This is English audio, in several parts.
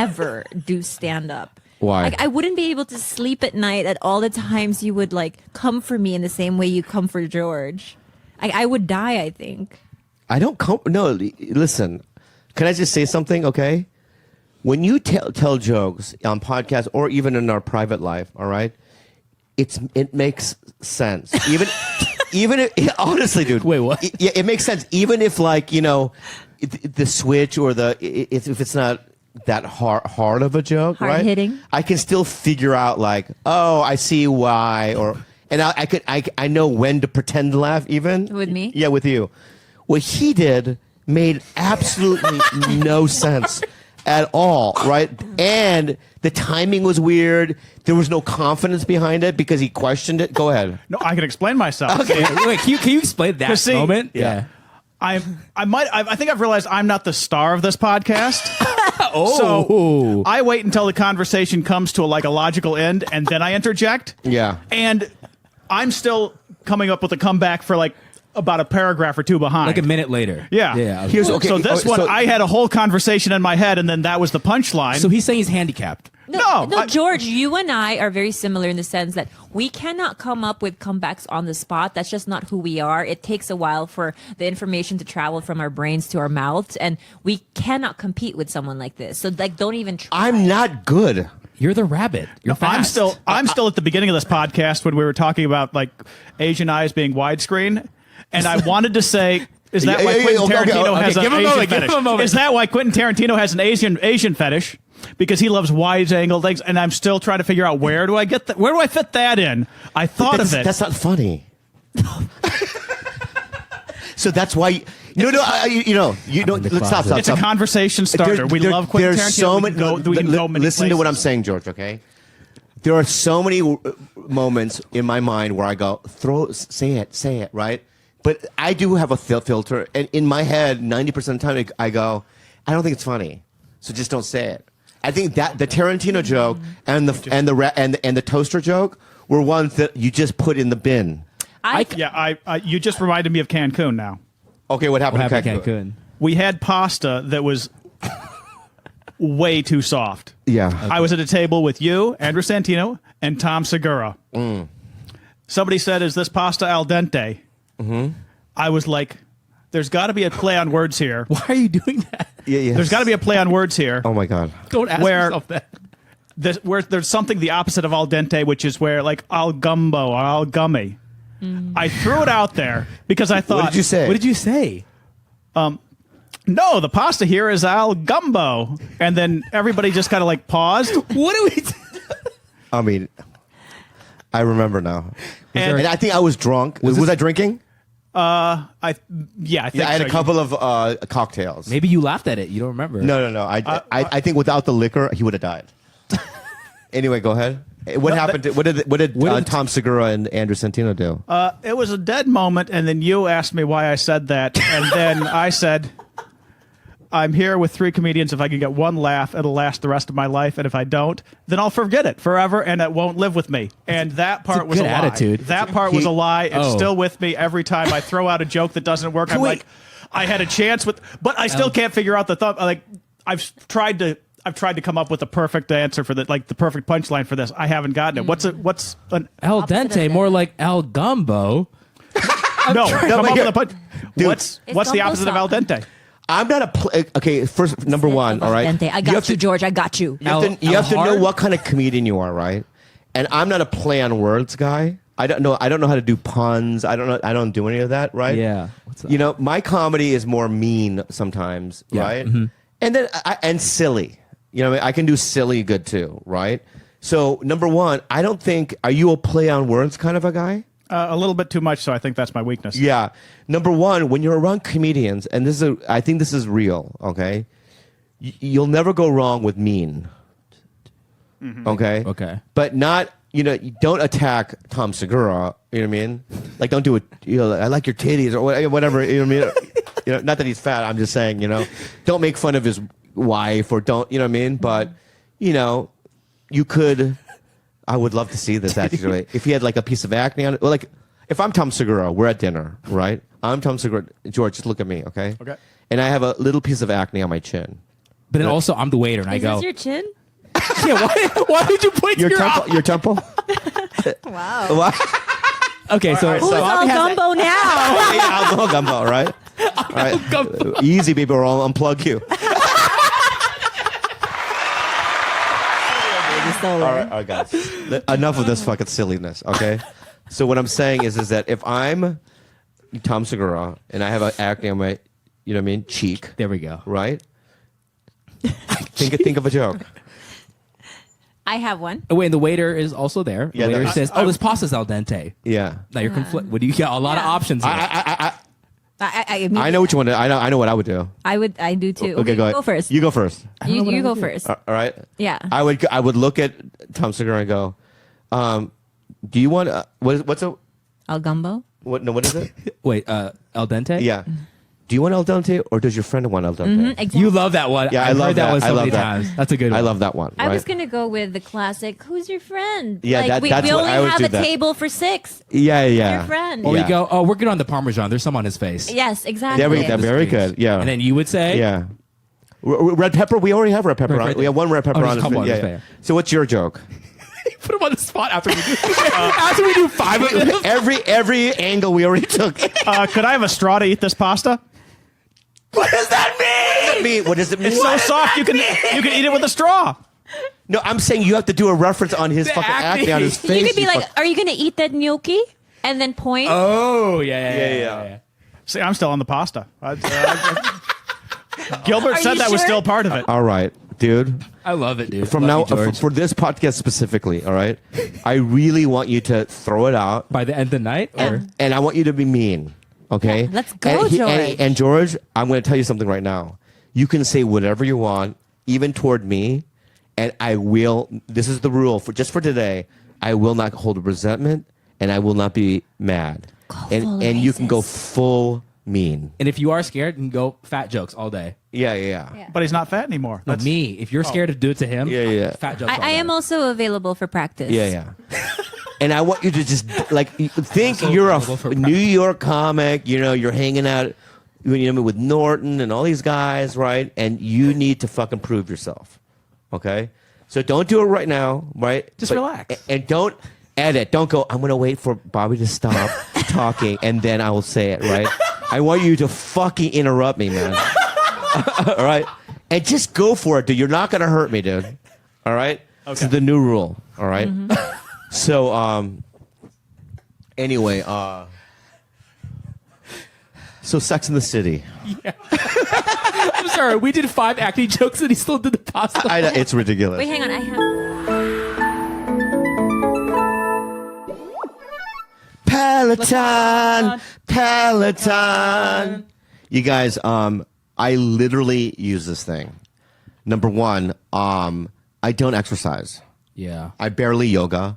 ever do stand up. Why? Like, I wouldn't be able to sleep at night at all the times you would like come for me in the same way you come for George. I would die, I think. I don't come. No, listen. Can I just say something? Okay. When you tell jokes on podcasts or even in our private life, all right, it makes sense. Even if, honestly, dude. Wait, what? It makes sense. Even if like the switch or if it's not that hard of a joke, Hard right? hitting. I can still figure out like, oh, I see why, and I know when to pretend to laugh. Even With me? Yeah, with you. What he did made absolutely no sense at all, right? And the timing was weird. There was no confidence behind it because he questioned it. Go ahead. No, I can explain myself. Okay, wait, can you explain that See, moment? Yeah. I think I've realized I'm not the star of this podcast. Oh. So I wait until the conversation comes to a logical end, and then I interject. Yeah. And I'm still coming up with a comeback for like about a paragraph or two behind. Like a minute later. Yeah. Yeah. Here's okay. So this one, I had a whole conversation in my head, and then that was the punchline. So he's saying he's handicapped. No, George, you and I are very similar in the sense that we cannot come up with comebacks on the spot. That's just not who we are. It takes a while for the information to travel from our brains to our mouths, and we cannot compete with someone like this. So, like, don't even try. I'm not good. You're the rabbit. You're fast. I'm still at the beginning of this podcast when we were talking about like Asian eyes being widescreen, and I wanted to say, is that why Quentin Tarantino has an Asian fetish? Is that why Quentin Tarantino has an Asian fetish? Because he loves wide-angle things, and I'm still trying to figure out where do I fit that in? I thought of it. That's not funny. So that's why. Let's stop. It's a conversation starter. We love Quentin Tarantino. So many. Listen to what I'm saying, George. Okay. There are so many moments in my mind where I go, say it, right? But I do have a filter, and in my head, 90% of the time, I go, I don't think it's funny, so just don't say it. I think that the Tarantino joke and the toaster joke were ones that you just put in the bin. You just reminded me of Cancun now. Okay, what happened in Cancun? We had pasta that was way too soft. Yeah. Okay. I was at a table with you, Andrew Santino, and Tom Segura. Somebody said, "Is this pasta al dente?" Mm-hmm. I was like, there's got to be a play on words here. Why are you doing that? Yeah. There's got to be a play on words here. Oh, my God. Don't ask yourself that. Where there's something the opposite of al dente, which is where like al gumbo or al gummy. I threw it out there because I thought. What did you say? What did you say? No, the pasta here is al gumbo. And then everybody just kind of like paused. What do we do? I mean, I remember now. And I think I was drunk. Was I drinking? I think I had so. a couple of cocktails. Maybe you laughed at it. You don't remember. No. I think without the liquor, he would have died. Anyway, go ahead. What happened? What did Tom Segura and Andrew Santino do? It was a dead moment, and then you asked me why I said that, and then I said, I'm here with three comedians. If I can get one laugh, it'll last the rest of my life, and if I don't, then I'll forget it forever, and it won't live with me. And that part was a lie. Attitude. That part was a lie. It's still with me every time I throw out a joke that doesn't work. I'm like, I had a chance but I still can't figure out the thought. Like, I've tried to come up with a perfect answer for the perfect punchline for this. I haven't gotten it. What's an al dente? More like al gumbo. come up with a punch. What's the opposite of al dente? I'm not okay. First, number one, all right. I got you, George. I got you. You have to know what kind of comedian you are, right? And I'm not a play on words guy. I don't know how to do puns. I don't do any of that, right? Yeah. My comedy is more mean sometimes, right? Mm-hmm. And then and silly. I can do silly good too, right? So number one, I don't think. Are you a play on words kind of a guy? A little bit too much, so I think that's my weakness. Yeah. Number one, when you're around comedians, and I think this is real, okay? You'll never go wrong with mean. Mm-hmm. Okay? Okay. But not, you don't attack Tom Segura, you know what I mean? Like, don't do it, I like your titties or whatever, you know what I mean? Not that he's fat, I'm just saying, don't make fun of his wife or don't, you know what I mean? But, you could... I would love to see this, actually. If he had, like, a piece of acne on it. Well, like, if I'm Tom Segura, we're at dinner, right? I'm Tom Segura. George, just look at me, okay? Okay. And I have a little piece of acne on my chin, But then also, I'm the waiter, and I Is go, this your chin? yeah, why did you point to Your your temple. eye? Your temple. Wow. What? Okay, so Who's Bobby all has gumbo now? Yeah, alcohol gumbo, right? All right. Gumbo. Easy, people. Or I'll unplug you. All right, guys. Enough of this fucking silliness, okay? So what I'm saying is that if I'm Tom Segura and I have acne on my, you know what I mean, cheek, There we go. right? Think of a joke. I have one. Oh, wait, and the waiter is also there. Yeah, The waiter that- says, "Oh, this pasta's al dente." Yeah. Now you're What do you got? A lot of options here. I know what you want to. I know what I would do. I do too. Okay, go ahead. Go first. You go first. You go first. All right. Yeah. I would look at Tom Segura and go, "Do you want what's a Al gumbo. what? No, what is it? Wait, al dente? Yeah. Do you want al dente or does your friend want al dente? Exactly. You love that one. Yeah, I I've love heard that that. one I so love many that. times. That's a good one. I love that one. I was right? gonna go with the classic. Who's your friend? Yeah, like, that's we what only I would have do a that. table for 6. Yeah. Your friend. Or Yeah. you go, "Oh, we're good on the Parmesan. There's some on his face." Yes, exactly. Very good. Yeah. And then you would say, Yeah. Red pepper. We already have red pepper Red on. pepper. We have one red pepper Oh, on. just a couple on yeah, his yeah. face. So what's your joke? Put him on the spot after we do after we do 5 of them. every angle we already took. Could I have a straw to eat this pasta? What does that mean? What does it mean? It's so soft you can eat it with a straw. No, I'm saying you have to do a reference on his The fucking acne. acne on his face. You could be like, "Are you gonna eat that gnocchi?" And then point. Oh, yeah. See, I'm still on the pasta. Gilbert Are said you that was sure? still part of it. All right, dude. I love it, dude. From Love now you, George. for this podcast specifically, all right, I really want you to throw it out, By the end of the night? Or? and I want you to be mean. Okay, Yeah, let's go, George. And George, I'm going to tell you something right now. You can say whatever you want, even toward me, and I will. This is the rule for today. I will not hold a resentment, and I will not be mad. full And you can go racist. full mean. And if you are scared, you can go fat jokes all day. Yeah. But he's not fat anymore. No, me. If you're scared to do it to him, Yeah. fat jokes all I day. am also available for practice. Yeah. And I want you to just think you're available for a New York comic. You know, you're hanging out, with Norton and all these guys, right? And you need to fucking prove yourself. Okay, so don't do it right now, right? Just relax. and don't edit. Don't go. I'm gonna wait for Bobby to stop talking and then I will say it, right? I want you to fucking interrupt me, man. All right, and just go for it, dude. You're not gonna hurt me, dude. All right. This is the new rule. All right? So, anyway, so Sex in the City. I'm sorry. We did 5 acne jokes and he still did the pasta. I know, it's ridiculous. Wait, hang on. I have. Peloton. You guys, I literally use this thing. Number one, I don't exercise. Yeah. I barely yoga.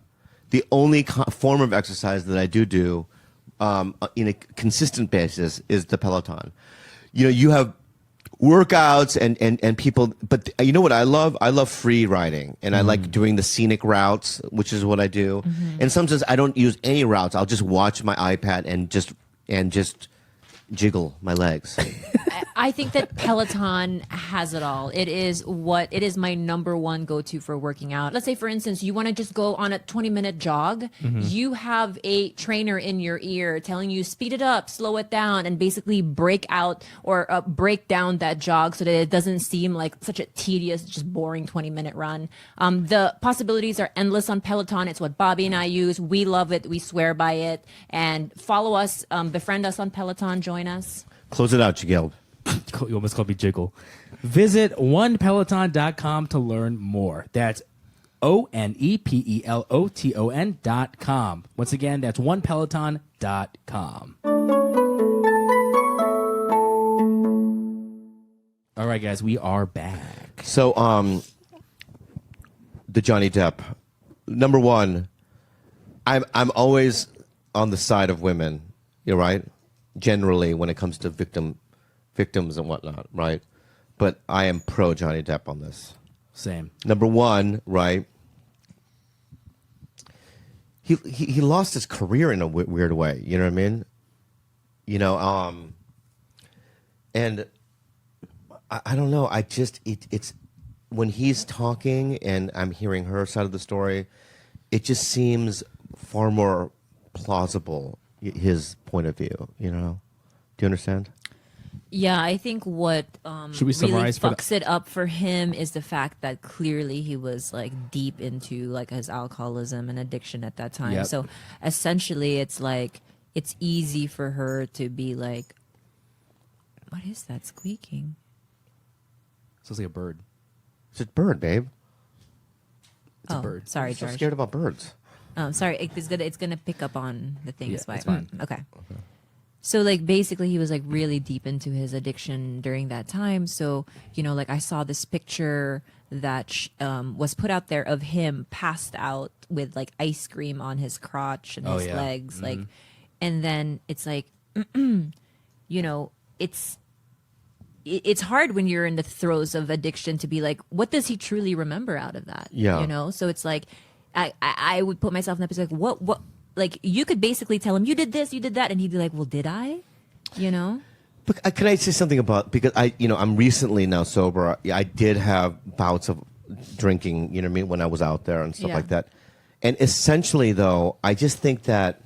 The only form of exercise that I do in a consistent basis is the Peloton. You have workouts and people, but you know what I love? I love free riding, and I like doing the scenic routes, which is what I do. And sometimes I don't use any routes. I'll just watch my iPad and just jiggle my legs. I think that Peloton has it all. It is my number one go-to for working out. Let's say, for instance, you want to just go on a 20-minute jog. You have a trainer in your ear telling you speed it up, slow it down, and basically break out or break down that jog so that it doesn't seem like such a tedious, just boring 20-minute run. The possibilities are endless on Peloton. It's what Bobby and I use. We love it. We swear by it. And follow us, befriend us on Peloton. Join us. Close it out, Jiggle. You almost called me Jiggle. Visit onepeloton.com to learn more. That's ONEPELOTON.com. Once again, that's onepeloton.com. All right, guys, we are back. So, the Johnny Depp. Number one, I'm always on the side of women. You're right. Generally, when it comes to victims and whatnot, right? But I am pro Johnny Depp on this. Same. Number one, right? He lost his career in a weird way. You know what I mean? And I don't know. I just it's when he's talking and I'm hearing her side of the story, it just seems far more plausible, his point of view. You know, do you understand? Yeah, I think what Should we really summarize fucks it up for him is the fact that clearly he was like deep into like his alcoholism and addiction at that time. Yep. So essentially, it's like it's easy for her to be like, "What is that squeaking?" Sounds like a bird. It's a bird, babe. It's a bird. Sorry, I'm so George. scared about birds. Sorry, it's gonna pick up on the things. Yeah, it's fine. Okay. So like basically he was like really deep into his addiction during that time. So, you know, like I saw this picture that was put out there of him passed out with like ice cream on his crotch and his legs. Like, and then it's like, you know, it's hard when you're in the throes of addiction to be like, what does he truly remember out of that? Yeah. You know? So it's like, I would put myself in that position like, what, like you could basically tell him, you did this, you did that. And he'd be like, well, did I? You know? But can I say something about, because I'm recently now sober. I did have bouts of drinking, you know what I mean, when I was out there and stuff Yeah. like that. And essentially though, I just think that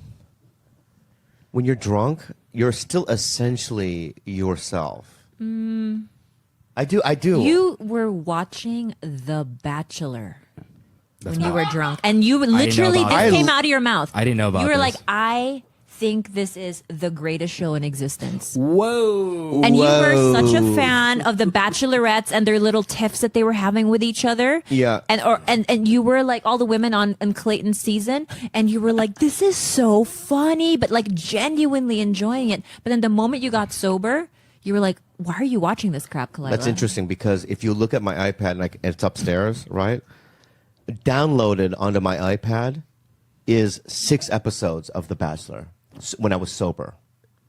when you're drunk, you're still essentially yourself. I do. You were watching The Bachelor when you were drunk, and you literally about this it. came out of your mouth. I didn't know about You were this. like, I think this is the greatest show in existence. Whoa. And you were such a fan of the Bachelorettes and their little tiffs that they were having with each other. Yeah. And you were like all the women on Clayton's season, and you were like, this is so funny, but like genuinely enjoying it. But then the moment you got sober, you were like, why are you watching this crap, Kalila? That's interesting because if you look at my iPad and it's upstairs, right? Downloaded onto my iPad is 6 episodes of The Bachelor when I was sober.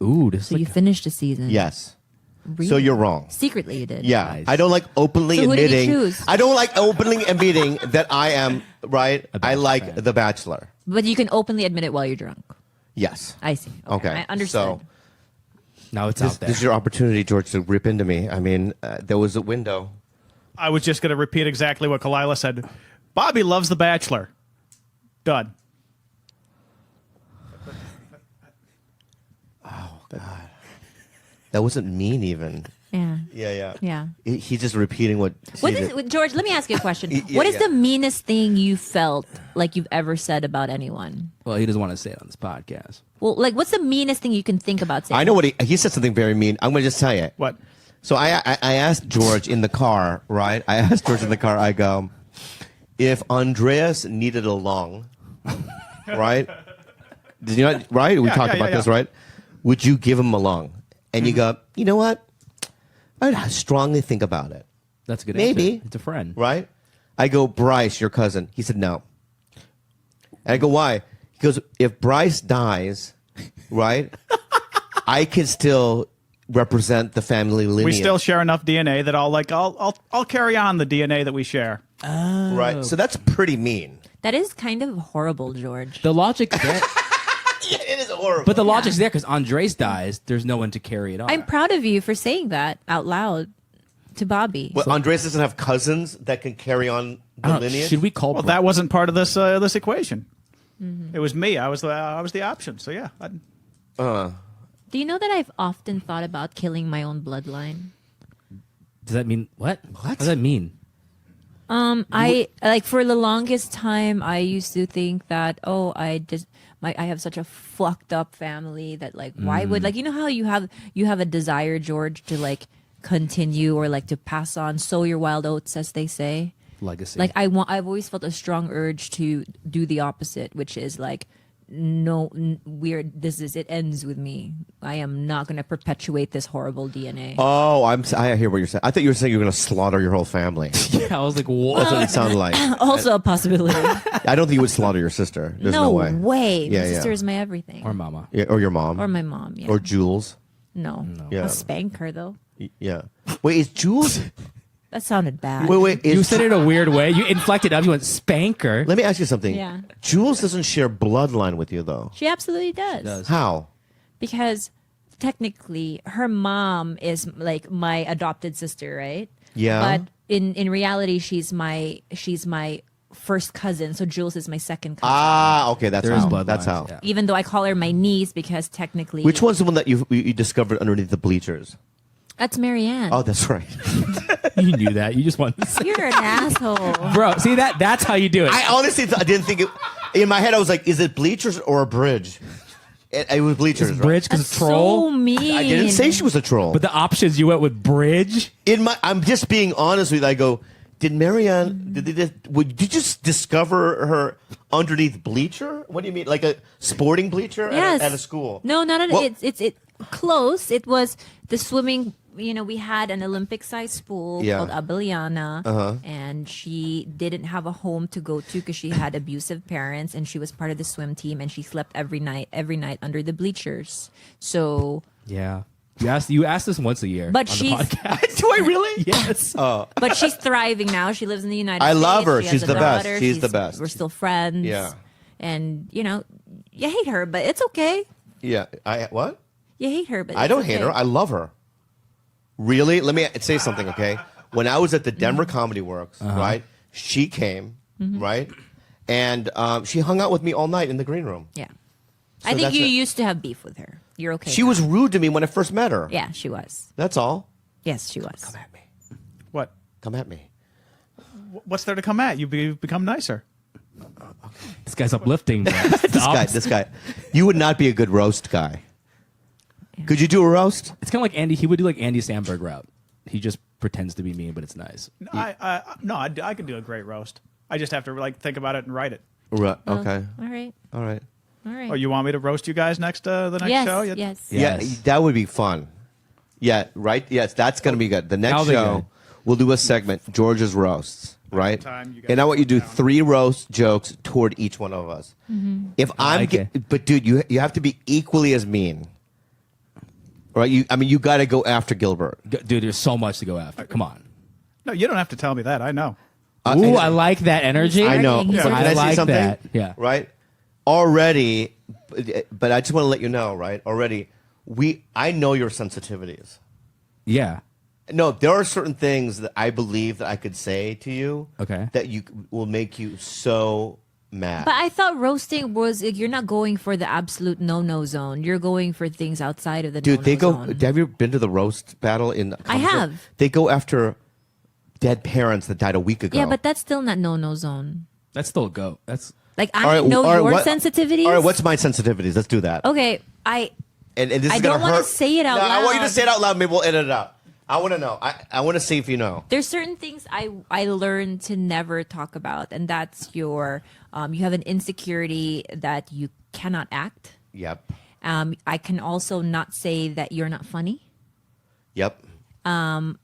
Ooh, this So is you like, finished a season. Yes. Really? So you're wrong. Secretly you did. Yeah. Nice. I don't like openly So who did you admitting. choose? I don't like openly admitting that I am right. I Bachelor like fan. The Bachelor. But you can openly admit it while you're drunk. Yes. I see. Okay. I understood. So now it's out there. this is your opportunity, George, to rip into me. I mean, there was a window. I was just going to repeat exactly what Kalila said. Bobby loves The Bachelor. Done. Oh, God. That wasn't mean even. Yeah. Yeah. Yeah. He's just repeating what. What see, is, George, let me ask you a question. Yeah, What is yeah. the meanest thing you felt like you've ever said about anyone? Well, he doesn't want to say it on this podcast. Well, like, what's the meanest thing you can think about saying? I know what he said something very mean. I'm going to just tell you. What? So I asked George in the car, right? I asked George in the car, I go, if Andreas needed a lung, right? Did you not, right? We talked about this, right? Would you give him a lung? And you go, you know what? I'd strongly think about it. That's a good Maybe. answer. It's a friend. Right? I go, Bryce, your cousin. He said, no. And I go, why? He goes, if Bryce dies, right, I can still represent the family lineage. We still share enough DNA that I'll carry on the DNA that we share. Right? So that's pretty mean. That is kind of horrible, George. The logic there, Yeah, it is horrible. but the logic's there because Andres dies. There's no one to carry it on. I'm proud of you for saying that out loud to Bobby. Well, Andres doesn't have cousins that can carry on I the don't know, lineage? should we call? Well, that wasn't part of this this equation. It was me. I was the option. So yeah. Do you know that I've often thought about killing my own bloodline? Does that mean what? What? does that mean? I like for the longest time I used to think that I have such a fucked up family that like why would like you know how you have a desire, George, to like continue or like to pass on, sow your wild oats, as they say. Legacy. Like I've always felt a strong urge to do the opposite, which is like weird. It ends with me. I am not going to perpetuate this horrible DNA. Oh, I hear what you're saying. I thought you were saying you were going to slaughter your whole family. yeah, I was like, what? That's what it sounded like. Also a possibility. I don't think you would slaughter your sister. There's no, way. My Yeah, sister yeah. is my everything. Or mama. Yeah, or your mom. Or my mom. Yeah. Or Jules. no. Yeah. I'll spank her though. Yeah. Wait, is Jules? That sounded bad. Wait. You said it in a weird way. You inflected up. You went spanker. Let me ask you something. Yeah. Jules doesn't share bloodline with you, though. She absolutely does. How? Because technically her mom is like my adopted sister, right? Yeah. But in reality, she's my first cousin. So Jules is my second cousin. Ah, okay, that's There is how. bloodlines, That's how. yeah. Even though I call her my niece because technically, Which one's the one that you discovered underneath the bleachers? that's Marianne. Oh, that's right. You knew that. You just wanted to say. You're an asshole. Bro, see that's how you do it. I honestly I didn't think it. In my head, I was like, is it bleachers or a bridge? It was bleachers. It's right? bridge because That's it's troll. so mean. I didn't say she was a troll. But the options you went with bridge. I'm just being honest with you. I go, did Marianne? Did you just discover her underneath bleacher? What do you mean, like a sporting bleacher Yes. at a school? No, not at Well- it's close. It was the swimming. You know, we had an Olympic-sized pool Yeah. called Abeliana, Uh-huh. and she didn't have a home to go to because she had abusive parents, and she was part of the swim team, and she slept every night under the bleachers. So, Yeah. You asked this once a year. But on she's- the podcast. Do I really? Yes. but she's thriving now. She lives in the United I States. love her. She She's has a the best. daughter. She's the best. We're still friends. Yeah. And you know, you hate her, but it's okay. Yeah. What? You hate her, but I it's don't okay. hate her. I love her. Really? Let me say something, okay? When I was at the Denver Comedy Works, right? She came, right? And she hung out with me all night in the green room. Yeah. So I think that's you it. used to have beef with her. You're okay. She now. was rude to me when I first met her. Yeah, she was. That's all. Yes, she was. Come at me. What? Come at me. What's there to come at? You've become nicer. This guy's uplifting. Bro. This guy. You would not be a good roast guy. Could you do a roast? It's kind of like Andy. He would do like Andy Samberg route. He just pretends to be mean, but it's nice. I could do a great roast. I just have to like think about it and write it. Right. Well, Okay. All right. All right. All right. Oh, you want me to roast you guys next the next yes, show? Yes. Yeah. Yeah, that would be fun. Yeah, right? Yes, that's going to be good. The next That'll be show, good. we'll do a segment, George's Roasts, right? time, you guys And I want you to do sit down. 3 roast jokes toward each one of us. If I'm, like it. but dude, you have to be equally as mean. Right? You got to go after Gilbert. Dude, there's so much to go after. Come on. No, you don't have to tell me that. I know. Ooh, and- I like that energy. I know. He's But already- can I I say like something? that. Yeah. Right? Already, but I just want to let you know, right? Already, I know your sensitivities. Yeah. No, there are certain things that I believe that I could say to you Okay. that will make you so mad. But I thought roasting was you're not going for the absolute no zone. You're going for things outside of the Dude, they go. zone. Have you been to the roast battle in? I have. They go after dead parents that died a week ago. Yeah, but that's still not no zone. That's still a go. That's Like All I right, know all right, your what- sensitivities. All right, what's my sensitivities? Let's do that. Okay, And this I is gonna don't wanna hurt. say it out No, I want you to loud. say it out loud. Maybe we'll edit it out. I want to know. I want to see if you know. there's certain things I learned to never talk about, and that's your you have an insecurity that you cannot act. Yep. I can also not say that you're not funny. Yep. And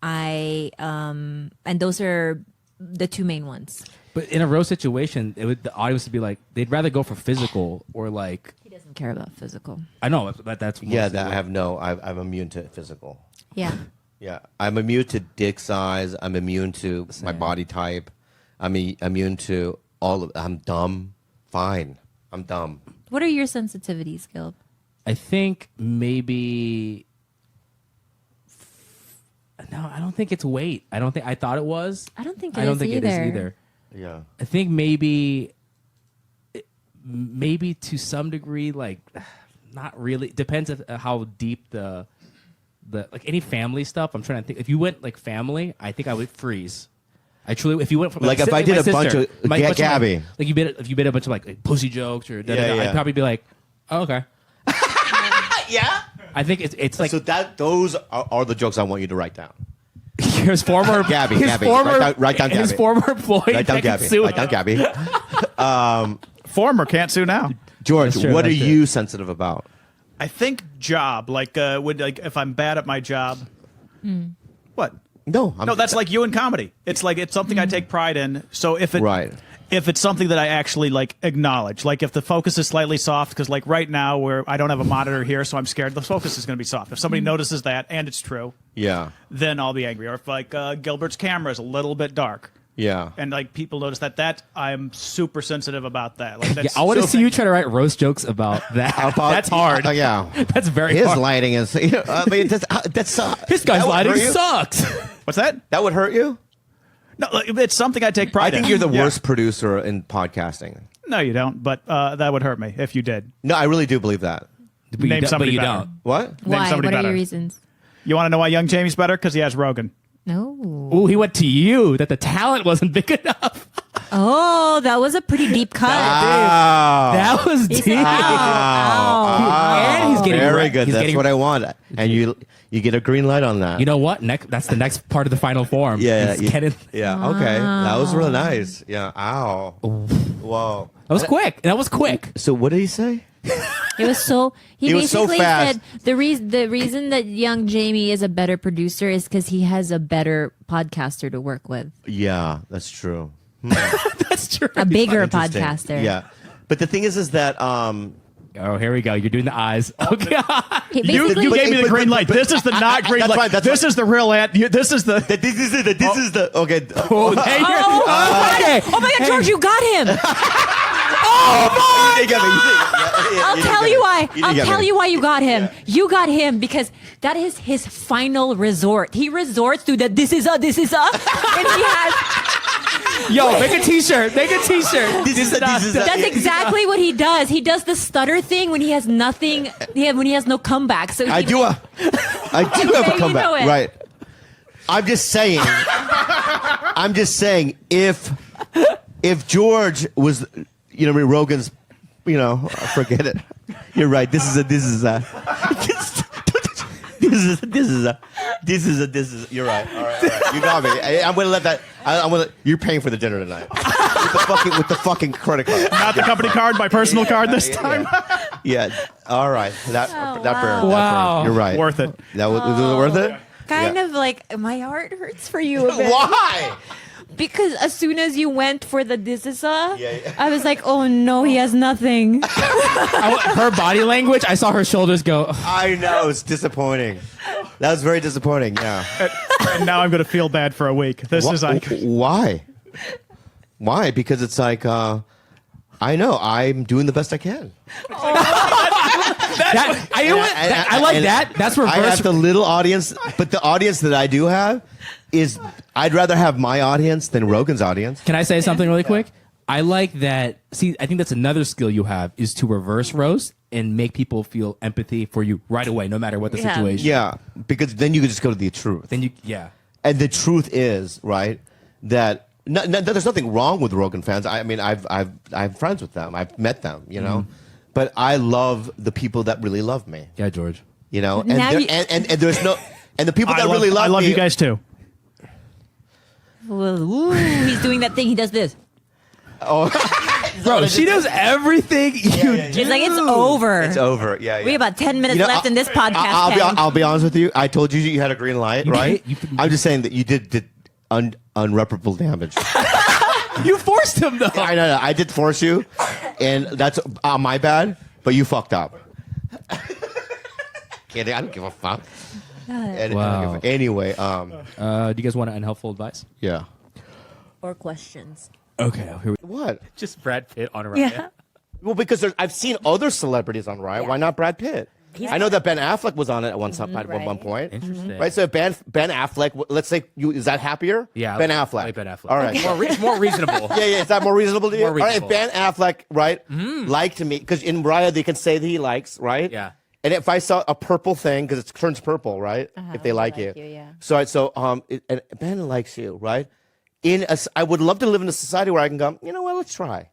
those are the 2 main ones. But in a roast situation, the audience would be like, they'd rather go for physical or like, He doesn't care about physical. I know that's Yeah. That I'm immune to physical. Yeah. Yeah, I'm immune to dick size. I'm immune to my body type. I'm immune to all of. I'm dumb. Fine, I'm dumb. What are your sensitivities, Gilb? I think maybe. No, I don't think it's weight. I thought it was. I don't think I it don't is think it is either. Yeah. I think maybe to some degree, like not really. Depends on how deep the like any family stuff. I'm trying to think. If you went like family, I think I would freeze. I truly, if you went from Like, if my I did a sister, bunch of- Gabby. like if you did a bunch of like pussy jokes or Yeah. I'd probably be like, oh, okay. Yeah. I think it's like So those are the jokes I want you to write down. his former Gabby, his Gabby. former Write down his Gabby. former employee. Write down that can Gabby. sue Write down him. Gabby. Former can't sue now. George, That's true, what are that's true. you sensitive about? I think job if I'm bad at my job. What? No, No, that's like you in comedy. It's like it's something I take pride in. So if it's something that I actually like acknowledge, like if the focus is slightly soft, because like right now where I don't have a monitor here, so I'm scared the focus is going to be soft. If somebody notices that and it's true, Yeah. then I'll be angry. Or if like Gilbert's camera is a little bit dark, Yeah. And like people notice that I'm super sensitive about that. Like that's I want to see you try to write roast jokes about that. That's hard. Yeah. That's very His hard. lighting is. I mean, that's This guy's lighting you? sucks. What's that? That would hurt you. No, it's something I take pride I think in. you're the Yeah. worst producer in podcasting. No, you don't. But that would hurt me if you did. No, I really do believe that. Name somebody you better. don't. What? Why? somebody What are better. your reasons? You want to know why young Jamie's better? Because he has Rogan. No. Ooh, he went to you. That the talent wasn't big enough. Oh, that was a pretty deep cut. That was He deep. said, ow. And he's getting Very re- good. he's That's getting- what I want. And you get a green light on that. You know what? That's the next part of the final form. Yeah. He's getting- Yeah. Okay. That was really nice. Yeah. Ow. Whoa. That was quick. That was quick. So what did he say? It was so. He was so basically fast. said the reason that young Jamie is a better producer is because he has a better podcaster to work with, Yeah, that's true. That's true. a bigger Interesting. podcaster. Yeah. But the thing is that Oh, here we go. You're doing the eyes. Okay. He You basically, gave me the but- green but- light. but- This is the not green that's light. right, that's This right. is the real this is the. this is the okay. Oh, hey, you're- oh my God, George, you got him! I'll tell you why. I'll tell you why you got him. Yeah. You got him because that is his final resort. He resorts to the this is a, and he has. Yo, make a T-shirt. Make a T-shirt. This is a- That's exactly what he does. He does the stutter thing when he has nothing. When he has no comeback. So I do have Okay, a you comeback. know it. Right. I'm just saying. If George was, Rogan's, forget it. You're right. This is you're right. All right. You got me. I'm gonna let that. You're paying for the dinner tonight with the fucking credit card. Not the company card, my personal card this time. Yeah. All right. That wow. burned. Wow. You're right. Worth it. Was it worth it? kind Yeah. of like my heart hurts for you a bit. Why? Because as soon as you went for the this is a, Yeah. I was like, oh no, he has nothing. Her body language, I saw her shoulders go. I know, it's disappointing. That was very disappointing. Yeah. And now I'm going to feel bad for a week. This is like, Why? Why? Because it's like I know I'm doing the best I can. I like that. That's reverse. I have the little audience, but the audience that I do have is I'd rather have my audience than Rogan's audience. Can I say something really quick? I like that. See, I think that's another skill you have is to reverse roast and make people feel empathy for you right away, no matter what the Yeah. situation. Yeah, because then you can just go to the truth. Then yeah. And the truth is, right, that there's nothing wrong with Rogan fans. I mean, I'm friends with them. I've met them, you know. But I love the people that really love me, Yeah, George. you know. And, Now and there's no, and the people that really I love me, you guys too. Well, ooh, he's doing that thing. He does this. Bro, she knows everything you do. It's like it's over. It's over. Yeah, yeah. We have about 10 minutes You know, left in this podcast. I'll be honest with you. I told you you had a green light, right? I'm just saying that you did unreparable damage. You forced him, though. I know. I did force you, and that's my bad. But you fucked up. Kidding. I don't give a fuck. Wow. Anyway, Do you guys want unhelpful advice? yeah. Or questions. Okay. Here we What? Just Brad Pitt on Riot. Yeah. Well, because I've seen other celebrities on Riot. Yeah. Why not Brad Pitt? I know that Ben Affleck was on it at one point. Interesting. Right, so Ben Affleck. Let's say is that happier? Yeah, Ben I Affleck. like Ben Affleck. All right. More reasonable. Yeah. Is that more reasonable to you? More All right. If reasonable. Ben Affleck, right, liked me because in Riot they can say that he likes, right? Yeah. And if I saw a purple thing because it turns purple, right? If they like you. yeah. So and Ben likes you, right? I would love to live in a society where I can go. You know what? Let's try.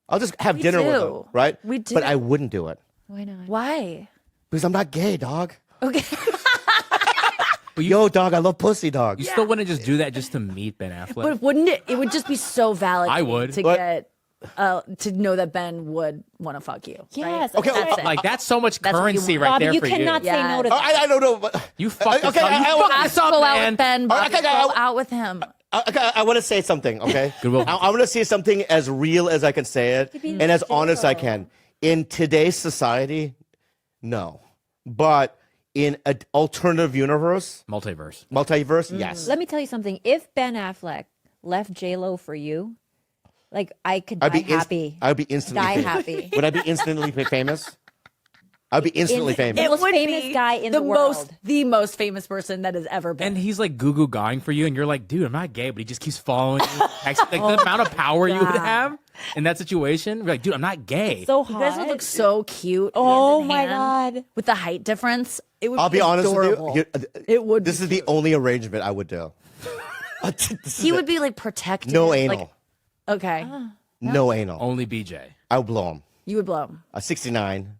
I'll just have dinner with him, do. right? We do. But I wouldn't do it Why not? Why? because I'm not gay, dog. Okay. Yo, dog, I love pussy, dog. You still wouldn't just do that just to meet Ben Affleck? But wouldn't it? It would just be so valid. I would. to What? get to know that Ben would want to fuck you. Yes. Right? Okay, That's it. Like that's so much That's what you currency want. right Bobby, there you for cannot you. say Yeah. no to that. I don't know. But, You fucked this Okay, up. You fucked this up, Go out man. with Ben. Bobby, Okay, go out with him. I want to say something, okay? Goodwill. I want to say something as real as I can say it and as honest as I can. In today's society, no. But in an alternative universe, Multiverse. multiverse, yes. Let me tell you something. If Ben Affleck left J-Lo for you, like I could die happy. I would be instantly die famous. happy. Would I be instantly famous? I'd be instantly famous. The most famous guy in the world. The most famous person that has ever been. And he's like goo guying for you, and you're like, dude, I'm not gay, but he just keeps following you. Like the amount of power you would have in that situation. You're like, dude, I'm not gay. So you hot. guys would look so cute. Oh hand in my hand, God. with the height difference, it would. I'll be honest adorable. with you. It would. This is the only arrangement I would do. He would be like protected. No anal. Like, okay. No anal. Only BJ. I would blow him. You would blow him. 69.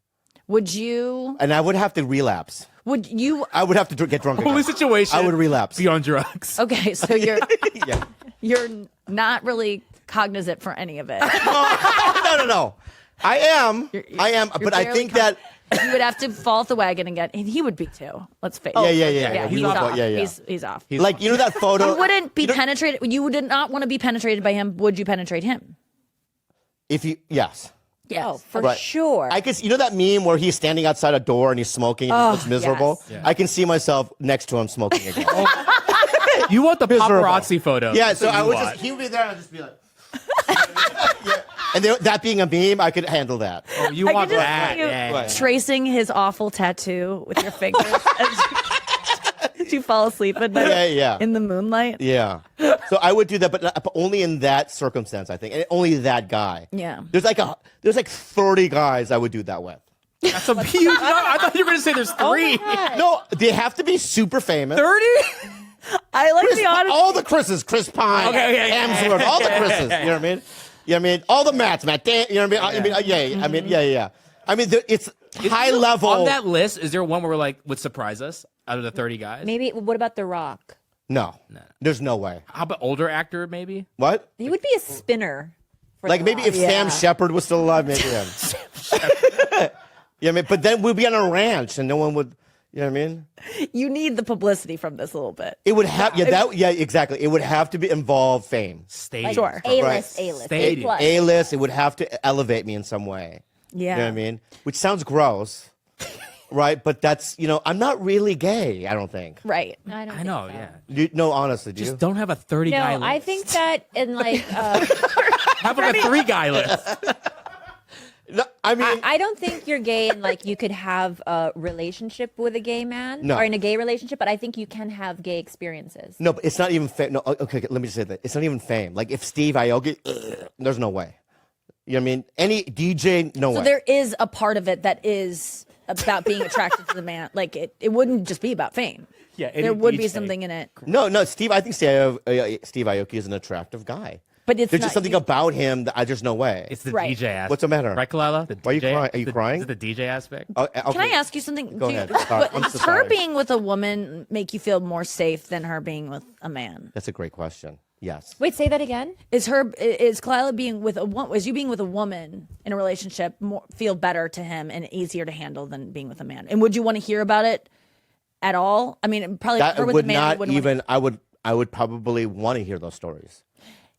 Would you? And I would have to relapse. Would you? I would have to get drunk again. Only situation. I would relapse. Be on drugs. Okay, so you're Yeah. you're not really cognizant for any of it. No. I am. But I think that. You would have to fall off the wagon and get. And he would be too. Let's face. Yeah. He's He's off. off. Yeah. He's off. Like, you know that photo? You wouldn't be penetrated. You would not want to be penetrated by him. Would you penetrate him? Yes. Yes. Oh, for Right. sure. I can. You know that meme where he's standing outside a door and he's smoking and he looks miserable? yes. Yeah. I can see myself next to him smoking again. You want the Miserable. paparazzi photo. Yeah, so That's I what would you just, want. he would be there and I'd just be like, yeah. And that being a meme, I could handle that. Oh, you I want could just that. see you Yeah. tracing his awful tattoo with your fingers as you fall asleep at night Yeah. in the moonlight. Yeah. So I would do that, but only in that circumstance, I think. And only that guy. Yeah. There's like 30 guys I would do that with. That's a huge number. I thought you were going to say there's three. No, they have to be super famous. 30? I like the honest. All the Chris's, Chris Pine, Okay. Hemsworth, all the Chris's. You know what I mean? You know what I mean? All the Matts, Matt Dan, you know what I mean? Yeah. I mean, it's high level. On that list, is there one where like would surprise us out of the 30 guys? Maybe. What about The Rock? No. There's no way. How about older actor maybe? What? He would be a spinner. For Like The maybe Rock. if Sam Shepard was still alive, maybe him. Yeah, I mean, but then we'd be on a ranch and no one would, you know what I mean? You need the publicity from this a little bit. It would have, exactly. It would have to involve fame. Stadium. Sure. A-list, Right. A-list. Stadium. A+. A-list, it would have to elevate me in some way. Yeah. You know what I mean? Which sounds gross, right? But that's, I'm not really gay, I don't think. Right. I don't I know, think so. yeah. No, honestly, do you? Just don't have a 30 No, guy list. I think that in like, Have like a 3-guy list. No, I mean, I don't think you're gay and like you could have a relationship with a gay man No. or in a gay relationship, but I think you can have gay experiences. no, but it's not even fame. No, okay, let me just say that. It's not even fame. Like if Steve Aoki, there's no way. You know what I mean? Any DJ, no So way. there is a part of it that is about being attracted to the man. Like it wouldn't just be about fame. Yeah, any There would be DJ. something in it. No, I think Steve Aoki is an attractive guy. But it's There's not, just something about him that there's no way. It's the Right. DJ aspect. What's the matter? Right, Kalila? The Why are you DJ crying? Are you crying? Is it the DJ aspect? Okay. Can I ask you something? Go ahead. Sorry. I'm Does so her sorry. being with a woman make you feel more safe than her being with a man? That's a great question. Yes. Wait, say that again. Is Kalila being with is you being with a woman in a relationship feel better to him and easier to handle than being with a man? And would you want to hear about it at all? I mean, probably That her with would a man. you not wouldn't even. I would probably want to hear those stories.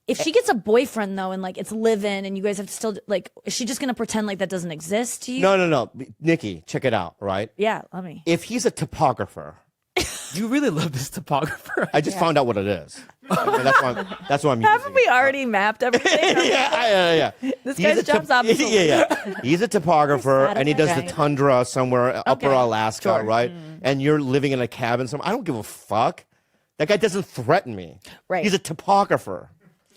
If she gets a boyfriend though, and like it's live-in, and you guys have to still like, is she just gonna pretend like that doesn't exist to you? No. Nikki, check it out. Right. Yeah, let me. If he's a topographer, You really love this topographer. I just found out what it is. Okay, that's why I'm Haven't using we it. already mapped everything? Yeah. This He's guy's a job's obviously. Yeah. He's a topographer, and he does the Okay. tundra somewhere, upper Okay. Alaska, Sure. right? And you're living in a cabin somewhere. I don't give a fuck. That guy doesn't threaten me. Right. He's a topographer.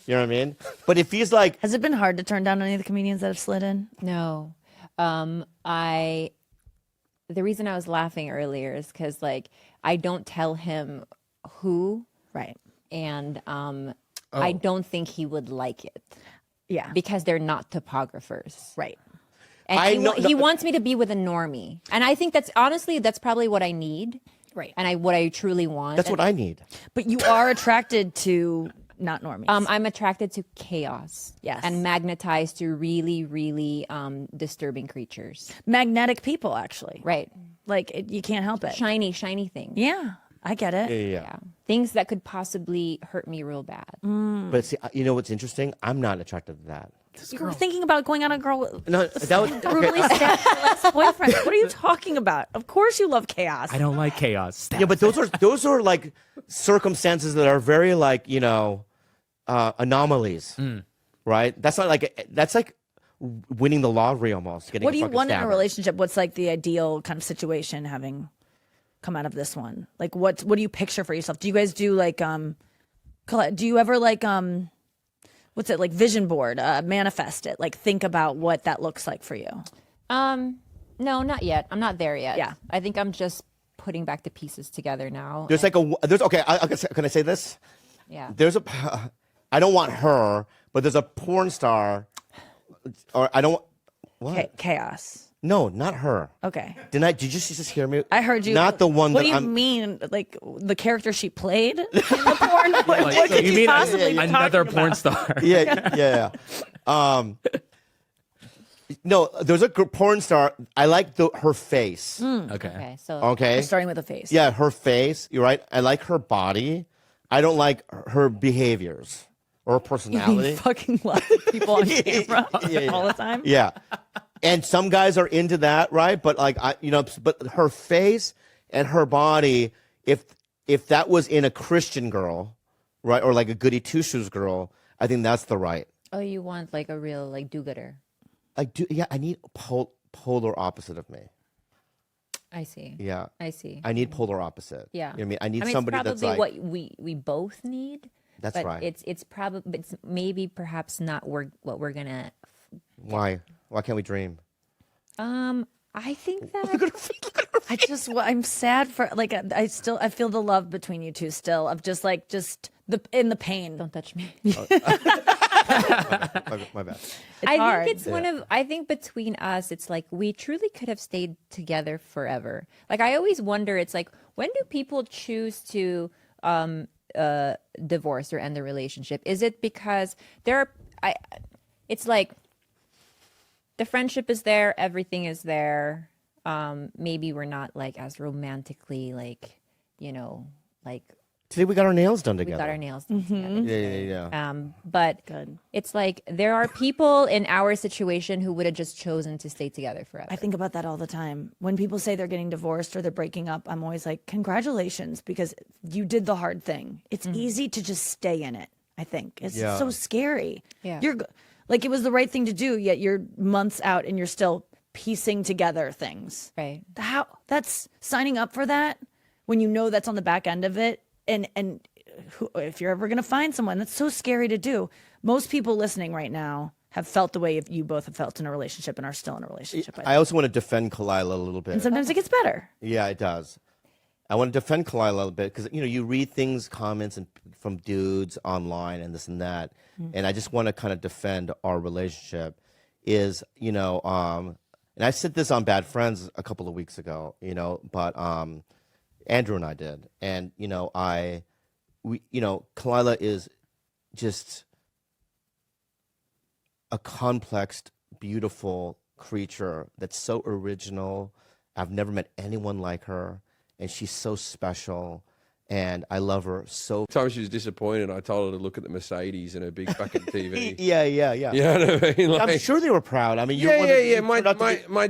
You know what I mean? But if he's like, Has it been hard to turn down any of the comedians that have slid in? No. The reason I was laughing earlier is because like I don't tell him who, Right. and I don't think he would like it Yeah. because they're not topographers. Right. And I know- he wants me to be with a normie, and I think that's probably what I need, Right. and what I truly want. that's what I need. But you are attracted to not normies. I'm attracted to chaos. Yes. And magnetized to really, really disturbing creatures. Magnetic people, actually. Right. Like you can't help it. Shiny things. Yeah, I get it. Yeah. Yeah. Things that could possibly hurt me real bad. But see, you know what's interesting? I'm not attracted to that. You were thinking about going on a girl with No, that was brutally okay. stabbed her last boyfriend. What are you talking about? Of course you love chaos. I don't like chaos. Yeah, but those are like circumstances that are very like anomalies, right? That's not like that's like winning the lottery almost. What do you want in a relationship? What's like the ideal kind of situation having come out of this one? Like what do you picture for yourself? Do you guys do like do you ever like what's it like vision board, manifest it, like think about what that looks like for you? No, not yet. I'm not there yet. Yeah. I think I'm just putting back the pieces together now. There's like okay. Can I say this? Yeah. I don't want her, but there's a porn star, or I don't. What? Chaos. No, not her. Okay. Did you just hear me? I heard you. Not the one. What that do you mean? Like the character she played in the porn? What could you you mean possibly be another talking porn about? star? Yeah. No, there's a porn star. I like her face. Okay. So Okay. Starting with a face. Yeah, her face. You're right. I like her body. I don't like her behaviors or her personality. You fucking love people on camera all the time. Yeah. And some guys are into that, right? But like but her face and her body, if that was in a Christian girl, right, or like a goody two shoes girl, I think that's the right. Oh, you want like a real like do-gooder. I need polar opposite of me. I see. Yeah. I see. I need polar opposite. Yeah. You know what I mean? I need somebody it's that's probably like what we both need. That's but right. It's probably maybe perhaps not what we're gonna. Why can't we dream? I think that I'm sad for like I feel the love between you two still of just in the pain. don't touch me. My bad. Hard. Think it's I think between us, it's like we truly could have stayed together forever. Like I always wonder, it's like when do people choose to divorce or end the relationship? Is it because it's like the friendship is there, everything is there. Maybe we're not like as romantically like Today we got our nails done we together. got our nails done together. Yeah. But Good. it's like there are people in our situation who would have just chosen to stay together forever. I think about that all the time. When people say they're getting divorced or they're breaking up, I'm always like, congratulations, because you did the hard thing. It's easy to just stay in it, I think. It's so scary. Yeah. Like it was the right thing to do, yet you're months out and you're still piecing together things. Right. That's signing up for that when you know that's on the back end of it. And if you're ever going to find someone, that's so scary to do. Most people listening right now have felt the way you both have felt in a relationship and are still in a relationship. I also want to defend Kalila a little bit. And sometimes it gets better. Yeah, it does. I want to defend Kalila a little bit because you read comments from dudes online and this and that, and I just want to kind of defend our relationship. And I said this on Bad Friends a couple of weeks ago, but Andrew and I did, and Kalila is just a complex, beautiful creature that's so original. I've never met anyone like her, and she's so special, and I love her so. Time she was disappointed, I told her to look at the Mercedes and her big fucking TV. Yeah. You know what I mean? I'm sure they were proud. I mean, My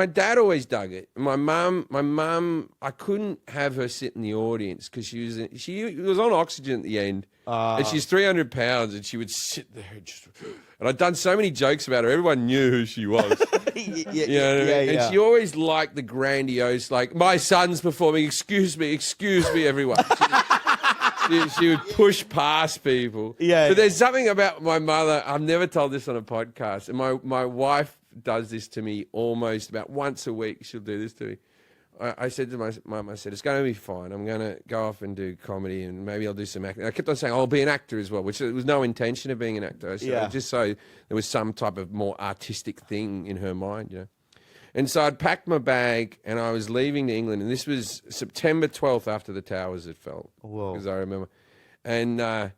dad always dug it. My mum, I couldn't have her sit in the audience because she was on oxygen at the end, and she's 300 pounds, and she would sit there and I'd done so many jokes about her. Everyone knew who she was. You know what I mean? And she always liked the grandiose, like my son's performing. Excuse me, everyone. She would push past people. Yeah. But there's something about my mother. I've never told this on a podcast, and my wife does this to me almost about once a week. She'll do this to me. I said to my mum, I said, it's going to be fine. I'm going to go off and do comedy, and maybe I'll do some acting. I kept on saying, I'll be an actor as well, which there was no intention of being an actor. I said, just so there was some type of more artistic thing in her mind, And so I'd packed my bag, and I was leaving to England, and this was September 12th after the towers had fell. Whoa. Because I remember. And I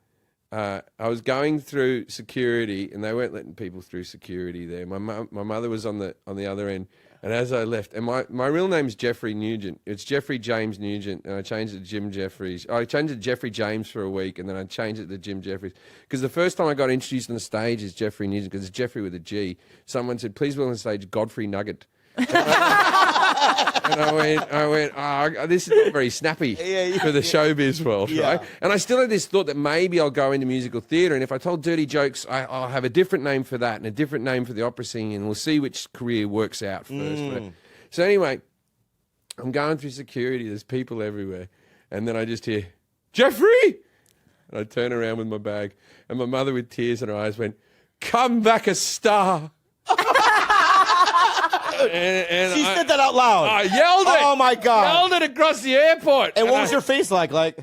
was going through security, and they weren't letting people through security there. My mother was on the other end. And as I left, and my real name's Jeffrey Nugent. It's Jeffrey James Nugent, and I changed it to Jim Jeffries. I changed it to Jeffrey James for a week, and then I changed it to Jim Jeffries. Because the first time I got introduced on the stage as Jeffrey Nugent, because it's Jeffrey with a G, someone said, please welcome on stage Godfrey Nugget. And I went, oh, this is not very snappy for the showbiz world, right? And I still had this thought that maybe I'll go into musical theatre, and if I told dirty jokes, I'll have a different name for that and a different name for the opera singing, and we'll see which career works out first. So anyway, I'm going through security. There's people everywhere. And then I just hear, Jeffrey! And I turn around with my bag, and my mother with tears in her eyes went, come back a star. And she said that out loud. I yelled it. Oh, my God. Yelled it across the airport. And what was your face like? Like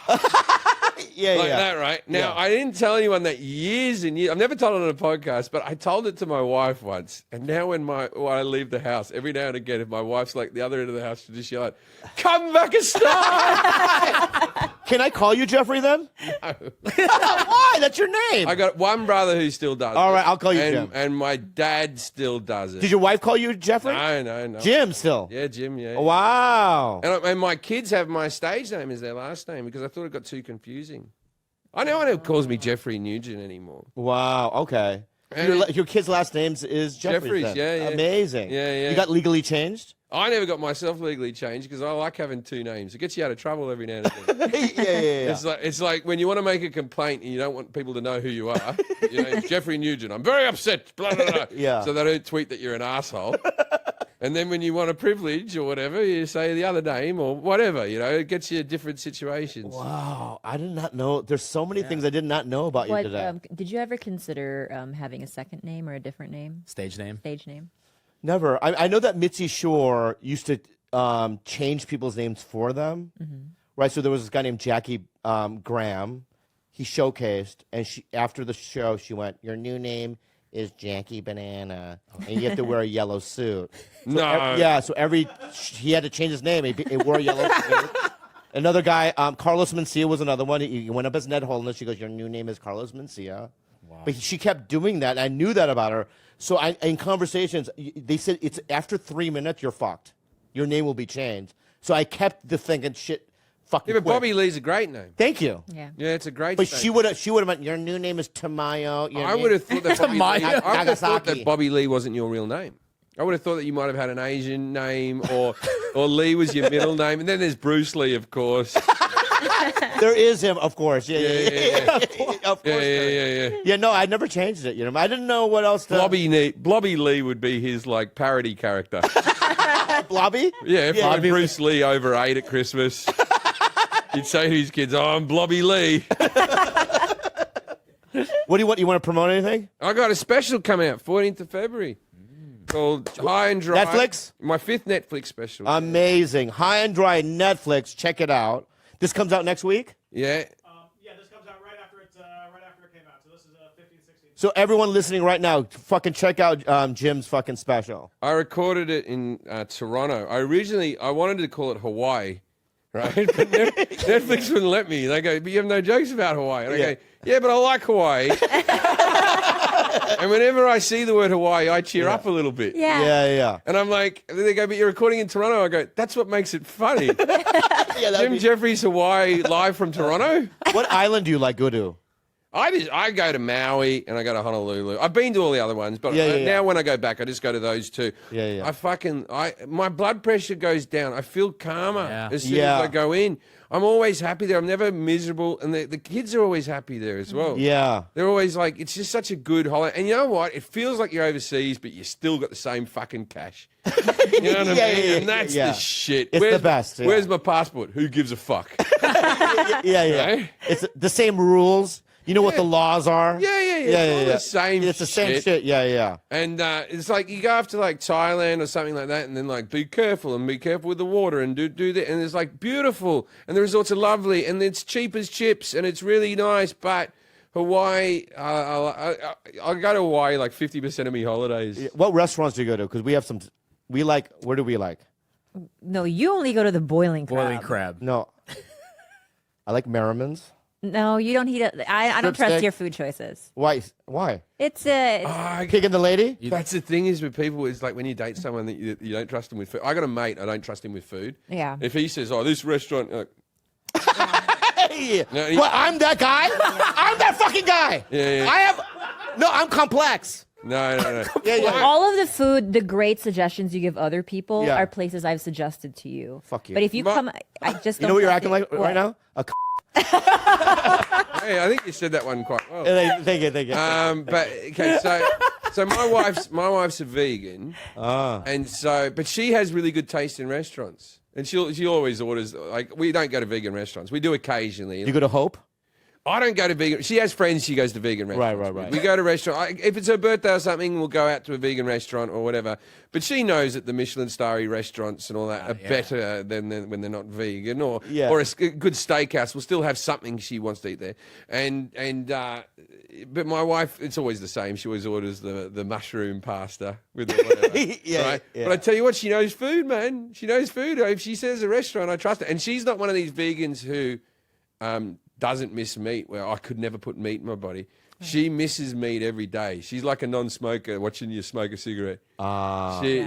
that, right? Now, I didn't tell anyone that years and years. I've never told it on a podcast, but I told it to my wife once. And now when I leave the house, every now and again, if my wife's like the other end of the house, she'll just yell out, come back a star. Can I call you Jeffrey then? No. Why? That's your name. I got one brother who still does it. All right, I'll call you Jim. And my dad still does it. Did your wife call you Jeffrey? No. Jim still? Yeah, Jim, yeah. Wow. And my kids have my stage name as their last name because I thought it got too confusing. I know one who calls me Jeffrey Nugent anymore. Wow, okay. Your kid's last name is Jeffries, yeah. Amazing. Yeah. You got legally changed? I never got myself legally changed because I like having two names. It gets you out of trouble every now and again. Yeah. It's like when you want to make a complaint and you don't want people to know who you are. Your name's Jeffrey Nugent. I'm very upset. Blah, blah, blah. Yeah. So they don't tweet that you're an asshole. And then when you want a privilege or whatever, you say the other name or whatever. It gets you different situations. Wow, I did not know. There's so many things I did not know about you today. Did you ever consider having a second name or a different name? Stage name. Never. I know that Mitzi Shore used to change people's names for them, right? So there was this guy named Jackie Graham. He showcased, and after the show, she went, your new name is Jackie Banana, and you have to wear a yellow suit. So so he had to change his name. He wore a yellow suit. Another guy, Carlos Mencia was another one. He went up as Ned Holness. She goes, your new name is Carlos Mencia. Wow. But she kept doing that, and I knew that about her. So in conversations, they said it's after 3 minutes, you're fucked. Your name will be changed. So I kept thinking, shit, fucking but Bobby Lee's a great name. Thank you. Yeah, it's a great But name. she would have meant, your new name is Tamayo. I would have thought that Bobby Lee wasn't your real name. I would have thought that you might have had an Asian name or Lee was your middle name. And then there's Bruce Lee, of course. There is him, of course. Yeah. Of course. Yeah. Yeah, no, I never changed it. I didn't know what else to... Blobby Lee would be his, parody character. Blobby? Yeah, if Bruce Lee overate at Christmas, he'd say to his kids, I'm Blobby Lee. What do you want? You want to promote anything? I got a special coming out 14th of February called High and Dry. Netflix? My 5th Netflix special. Amazing. High and Dry Netflix. Check it out. This comes out next week? Yeah. This comes out right after it came out. So this is 15, 16. So everyone listening right now, fucking check out Jim's fucking special. I recorded it in Toronto. I wanted to call it Hawaii, right? But Netflix wouldn't let me. They go, but you have no jokes about Hawaii. And I go, yeah, but I like Hawaii. And whenever I see the word Hawaii, I cheer up a little bit. Yeah. And I'm like, they go, but you're recording in Toronto. I go, that's what makes it funny. Jim Jeffries, Hawaii, live from Toronto. What island do you go to? I go to Maui and I go to Honolulu. I've been to all the other ones, but now when I go back, I just go to those two. Yeah. My blood pressure goes down. I feel calmer as soon as I go in. I'm always happy there. I'm never miserable. And the kids are always happy there as well. Yeah. They're always like, it's just such a good holiday. And you know what? It feels like you're overseas, but you still got the same fucking cash. You know what I mean? And that's the shit. It's the best. Yeah. Where's my passport? Who gives a fuck? Yeah. Right? It's the same rules. You know what the laws are? Yeah. It's all the same shit. It's the same shit. Yeah. And it's like you go off to Thailand or something like that, and then be careful with the water and do that. And it's beautiful, and the resorts are lovely, and it's cheap as chips, and it's really nice. But Hawaii, I go to Hawaii 50% of me holidays. What restaurants do you go to? Because we have some. Where do we like? No, you only go to the Boiling Crab. Boiling Crab. No. I like Merriman's. No, you don't eat it. I don't trust steak. your food choices. Why? It's Pig and the lady? That's the thing is with people, it's like when you date someone that you don't trust them with food. I got a mate, I don't trust him with food. Yeah. If he says, this restaurant... I'm that guy? I'm that fucking guy. Yeah. I'm complex. No. All of the food, the great suggestions you give other people Yeah. are places I've suggested to you. Fuck you. But if you come, I just You don't know what you're trust acting like it. right now? Hey, I think you said that one quite well. Thank you. But okay, so my wife's a vegan, but she has really good taste in restaurants, and she always orders, like, we don't go to vegan restaurants. We do occasionally. You go to Hope? I don't go to vegan. She has friends. She goes to vegan restaurants. Right. We go to restaurant. If it's her birthday or something, we'll go out to a vegan restaurant or whatever. But she knows that the Michelin starry restaurants and all that are better than when they're not vegan, or a good steakhouse will still have something she wants to eat there. But my wife, it's always the same. She always orders the mushroom pasta with the whatever. Right? But I tell you what, she knows food, man. She knows food. If she says a restaurant, I trust her. And she's not one of these vegans who doesn't miss meat, where I could never put meat in my body. She misses meat every day. She's like a non-smoker watching you smoke a cigarette.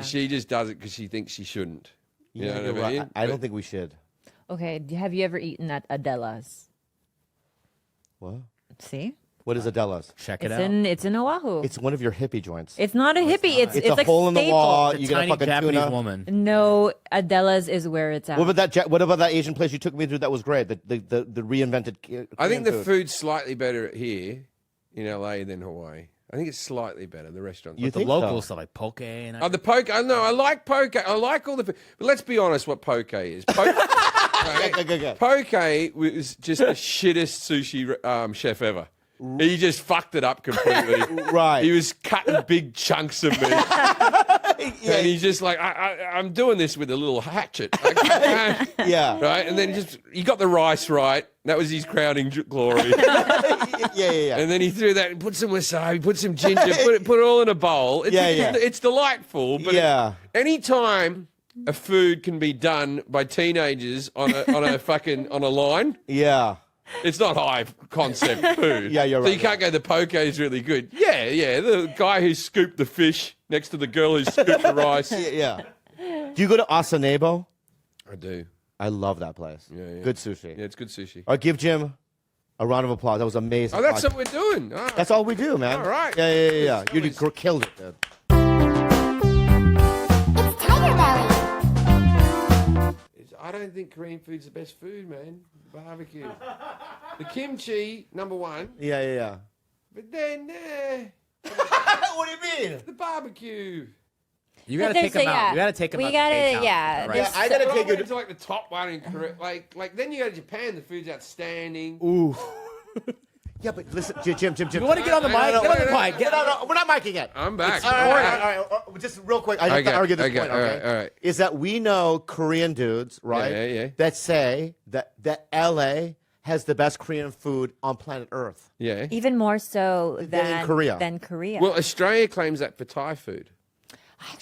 She just does it because she thinks she shouldn't. You know what I mean? I don't think we should. Okay, have you ever eaten at Adela's? What? See? What is Adela's? Check it It's out. it's in Oahu. It's one of your hippie joints. It's not a hippie. It's It's a like hole in the staple. wall. It's a You get a tiny fucking Japanese tuna. woman. No, Adela's is where it's at. What about that Asian place you took me to that was great? The reinvented. I think Korean the food. food's slightly better here in LA than Hawaii. I think it's slightly better, the restaurant. You The think local so? stuff like poke and The poke. No, I like poke. I like all the food. But let's be honest, what poke is. Poke, Go. poke was just the shittest sushi chef ever. He just fucked it up completely. Right. He was cutting big chunks of meat. And he's just like, I'm doing this with a little hatchet. Yeah. Right? And then he got the rice right. That was his crowning glory. Yeah. And then he threw that and put some wasabi, put some ginger, put it all in a bowl. It's delightful. But anytime a food can be done by teenagers on a line, it's not high concept food. Yeah, you're right. So you can't go, the poke is really good. Yeah. The guy who scooped the fish next to the girl who scooped the rice. Yeah. Do you go to Asanebo? I do. I love that place. Yeah. Good sushi. Yeah, it's good sushi. All right, give Jim a round of applause. That was amazing. Oh, that's what we're doing. Oh. That's all we do, man. All right. Yeah. You killed it, dude. It's Tiger Belly. I don't think Korean food's the best food, man. Barbecue. The kimchi, number one. Yeah. But then, What do you mean? the barbecue. You gotta take them out. You gotta take them out. We gotta, to yeah. Right. Yeah, I gotta But I take went it. to like the top one in Korea. Like then you go to Japan, the food's outstanding. Ooh. Yeah, but listen, Jim. You want to get on the mic? No, Get on the no, mic. No, we're not micing yet. I'm back. All right. Just real quick, I have to argue this point. Okay, all right. Is that we know Korean dudes, right? Yeah. That say that LA has the best Korean food on planet Earth. Yeah. Even more so Than in Korea. Than Korea. Well, Australia claims that for Thai food.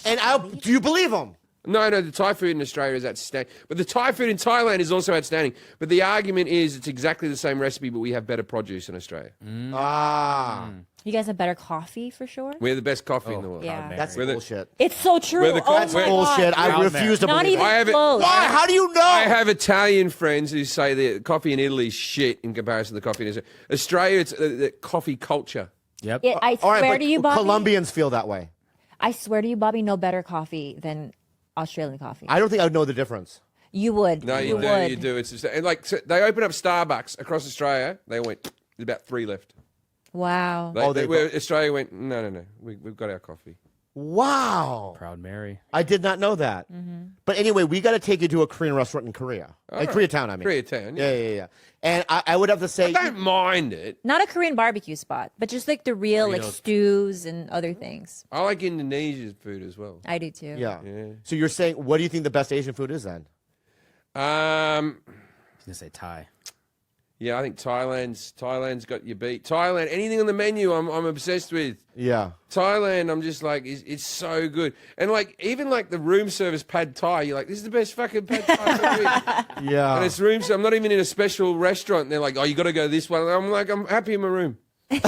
And do you believe them? No, the Thai food in Australia is outstanding. But the Thai food in Thailand is also outstanding. But the argument is it's exactly the same recipe, but we have better produce in Australia. you guys have better coffee for sure. We have the best coffee in the world. Yeah. That's We're the- bullshit. It's so true. We're the- Oh that's my Bullshit. God. I Proud refuse to Not believe even I have it- close. Why? How do you know? I have Italian friends who say that coffee in Italy is shit in comparison to the coffee in Israel. Australia, it's the coffee culture. Yep. I All right, swear but to you, Bobby. Colombians feel that way. I swear to you, Bobby, no better coffee than Australian coffee. I don't think I would know the difference. You would. No, you do. would. You do. It's just, and like so they open up Starbucks across Australia. They went, there's about 3 left. Wow. Australia went, no. We've got our coffee. Wow. Proud Mary. I did not know that. But anyway, we got to take you to a Korean restaurant in Korea. right. Koreatown, I mean. Koreatown, Yeah. And I would have to say... I don't mind it. Not a Korean barbecue spot, but just like the real like stews and other things. I like Indonesian food as well. I do too. Yeah. So you're saying, what do you think the best Asian food is then? I was gonna say Thai. Yeah, I think Thailand's got you beat. Thailand, anything on the menu, I'm obsessed with. Yeah. Thailand, I'm just like, it's so good. And like, even like the room service pad Thai, you're like, this is the best fucking pad Thai I've ever eaten. Yeah. And it's room service. I'm not even in a special restaurant. And they're like, oh, you got to go this one. And I'm like, I'm happy in my room. They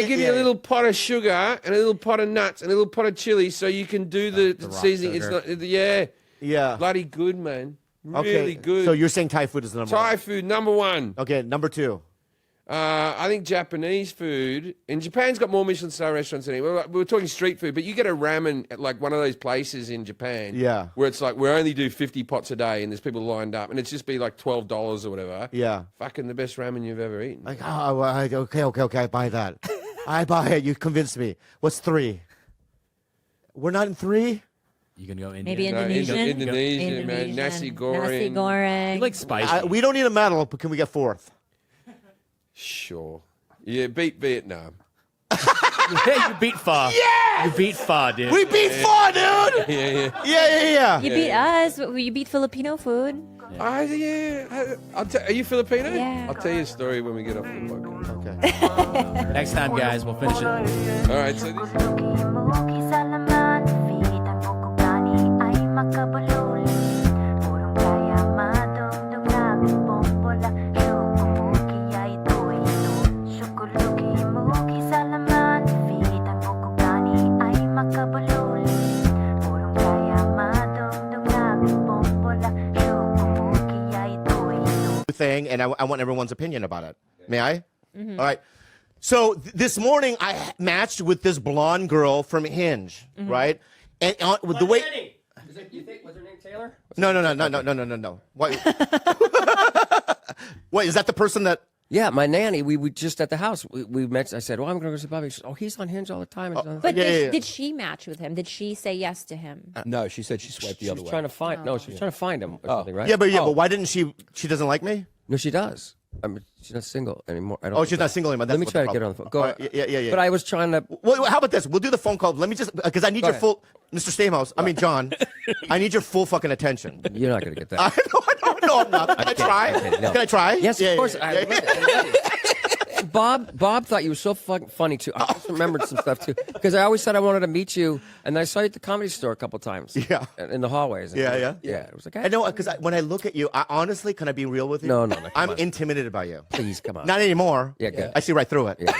give you a little pot of sugar and a little pot of nuts and a little pot of chili so you can do the seasoning. It's sugar. not, Yeah. bloody good, man. Okay. Really good. So you're saying Thai food is the number Thai one? food, number one. Okay, number two. I think Japanese food, and Japan's got more Michelin star restaurants than any. We were talking street food, but you get a ramen at like one of those places in Japan, where it's like we only do 50 pots a day, and there's people lined up, and it's just be like $12 or whatever. Yeah, fucking the best ramen you've ever eaten. Like, okay, I buy that. I buy it. You convinced me. What's 3? We're not in 3. You can go Indian. Maybe No, Indonesian. Indonesian, man. Nasi goreng. Nasi goreng. You like spicy. We don't need a medal, but can we get 4th? Sure. Yeah, beat Vietnam. You beat Pho. Yeah! You beat Pho, dude. We beat Pho, dude! Yeah. You beat us. You beat Filipino food. Are you Filipino? Yeah. I'll tell you a story when we get off the podcast. Okay. Next time, guys, we'll finish it. All right, so this... thing, and I want everyone's opinion about it. May I? All right. So this morning I matched with this blonde girl from Hinge, right? And with the way. Was her name Taylor? No. What? Wait, is that the person that? Yeah, my nanny. We were just at the house. We met. I said, "Well, I'm going to go see Bobby." She said, "Oh, he's on Hinge all the time." But did she match with him? Did she say yes to him? No, she said she swiped the she other was way. trying to find. No, she was trying to find him or something, right? Yeah, but why didn't she? She doesn't like me. No, she does. I mean, she's not single anymore. I don't Oh, think she's so. not single anymore. That's Let me what try the to get her on the phone. Go problem- ahead. Yeah. But I was trying to. Well, how about this? We'll do the phone call. Let me just because I need your ahead. full, Mr. Stamos. I mean, John. I need your full fucking attention. You're not going to get that. I know I'm not. Can I try? Okay, no. Can I try? Yes, Yeah, of course. yeah, yeah. I'm ready. Bob thought you were so funny too. I just remembered some stuff too because I always said I wanted to meet you, and I saw you at the Comedy Store a couple times. Yeah. In the hallways. Yeah. It was like, I know because when I look at you, I honestly, can I be real with you? No, come I'm on. intimidated by you. Please come on. Not anymore. Yeah, good. I see right through it. Yeah.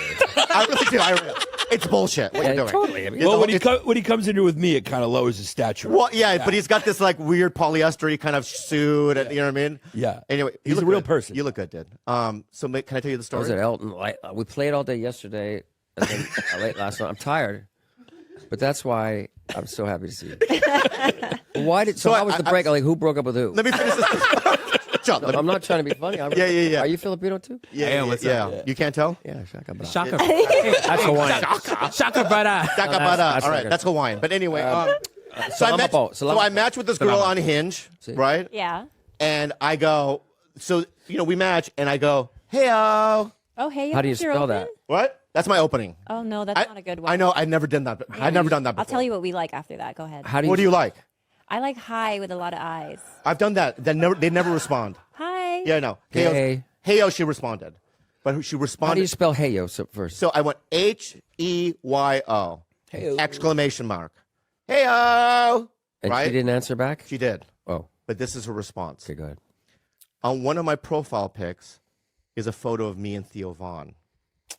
I really do. It's bullshit. What Yeah, you're doing. totally. I mean, Well, when he comes in here with me, it kind of lowers his stature. Well, yeah, but he's got this like weird polyester kind of suit, and you know what I mean? Yeah. Anyway, you He's look a real good. person. You look good, dude. So can I tell you the I story? was at Elton. We played all day yesterday, and then late last night. I'm tired, but that's why I'm so happy to see you. Why did? So how was the break? Like, who broke up with who? Let me finish this. John, I'm not trying to be funny. Yeah. Are you Filipino too? Yeah. You can't tell? Yeah, shaka bra. Shaka. That's Hawaiian. Shaka brada. Dakabada. All right, good. that's Hawaiian. But anyway, so Salamat. I matched with this girl on Hinge, right? Yeah. And I go, so we match, and I go, hey-o. Oh, hey. How do you you're spell open? that? What? That's my opening. Oh no, that's not a good one. I know. I've never done that. I've never done that before. I'll tell you what we like after that. Go ahead. What do you like? I like hi with a lot of eyes. I've done that. They never respond. Hi. Yeah, no. Hey. Hey-o, she responded. But she How do responded. you spell heyo first? So I went Heyo. Exclamation mark. Heyo. And right? she didn't answer back? She did. Oh, But this is her response. okay, go ahead. On one of my profile pics is a photo of me and Theo Vaughn.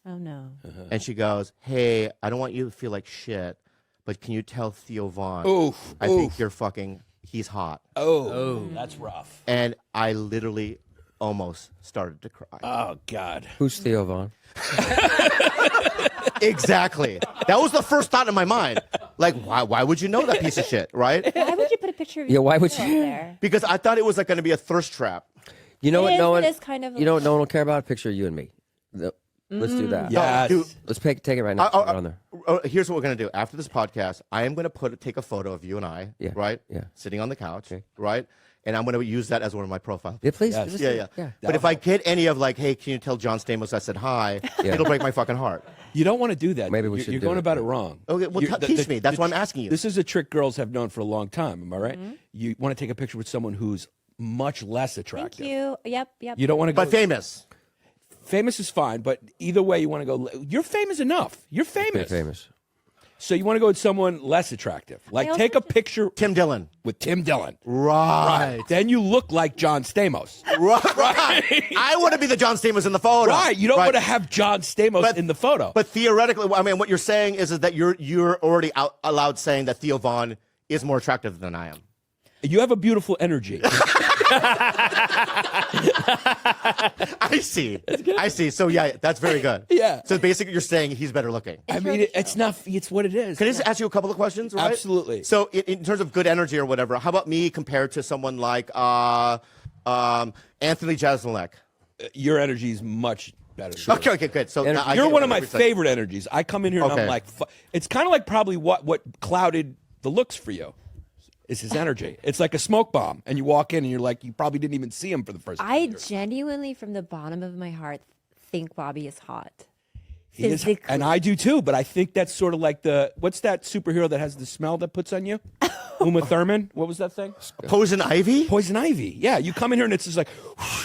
Oh no. And she goes, hey, I don't want you to feel like shit, but can you tell Theo Vaughn I think you're fucking, he's hot. Oh, that's rough. And I literally almost started to cry. Oh, God. Who's Theo Vaughn? Exactly. That was the first thought in my mind. Like, why would you know that piece of shit, right? Why would you put a picture of Yeah, why would yourself you? there? Because I thought it was like going to be a thirst trap. You know It what? is, No it one. is kind of You know what? No one will care about a picture of you and me. Let's do that. Yes. Dude, Let's take it right now. Put it on there. here's what we're going to do. After this podcast, I am going to take a photo of you and I, Yeah. right? Yeah. Sitting on the couch, right? And I'm going to use that as one of my profiles. Yeah, please. Yes. just- Yeah. But if I get any of like, hey, can you tell John Stamos I said hi? Yeah. It'll break my fucking heart. You don't want to do that. Maybe we You're- should You're do going it. about it wrong. Okay, well, teach me. That's why I'm asking you. This is a trick girls have known for a long time. Am I right? You want to take a picture with someone who's much less attractive. Thank you. Yep. You don't want to go. But famous. Famous is fine, but either way, you want to go. You're famous enough. You're Okay, famous. famous. So you want to go with someone less attractive. Like also take a just- picture Tim Dillon. with Tim Dillon. Right. Then you look like John Stamos. Right. I want to be the John Stamos in the photo. Right. You don't want to have John Stamos in the photo. But theoretically, I mean, what you're saying is that you're already allowed saying that Theo Vaughn is more attractive than I am. You have a beautiful energy. I see. I see. So yeah, that's very good. Yeah. So basically, you're saying he's better looking. I mean, it's not. It's what it is. Can I just ask you a couple of questions? Right? Absolutely. So in terms of good energy or whatever, how about me compared to someone like Anthony Jeselnik? Your energy is much better. Okay, good. So now I you're get one of what my you're saying. favorite energies. I come in here and Okay. I'm like, it's kind of like probably what clouded the looks for you. Is his energy. It's like a smoke bomb. And you walk in and you're like, you probably didn't even see him for the first time. I genuinely, from the bottom of my heart, think Bobby is hot. He is, and I do too, but I think that's sort of like what's that superhero that has the smell that puts on you? Uma Thurman? What was that thing? Poison Ivy? Poison Ivy. Yeah, you come in here and it's just like,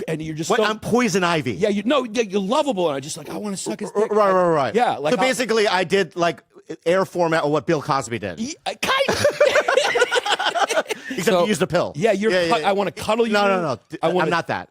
and you're just What? I'm Poison Ivy. Yeah, you're lovable, and I just like, I want to suck his dick. Right. Yeah, like so basically, I did like air format of what Bill Cosby did. Kind of. Except you used a pill. Yeah, I want to cuddle you. No. I'm not that.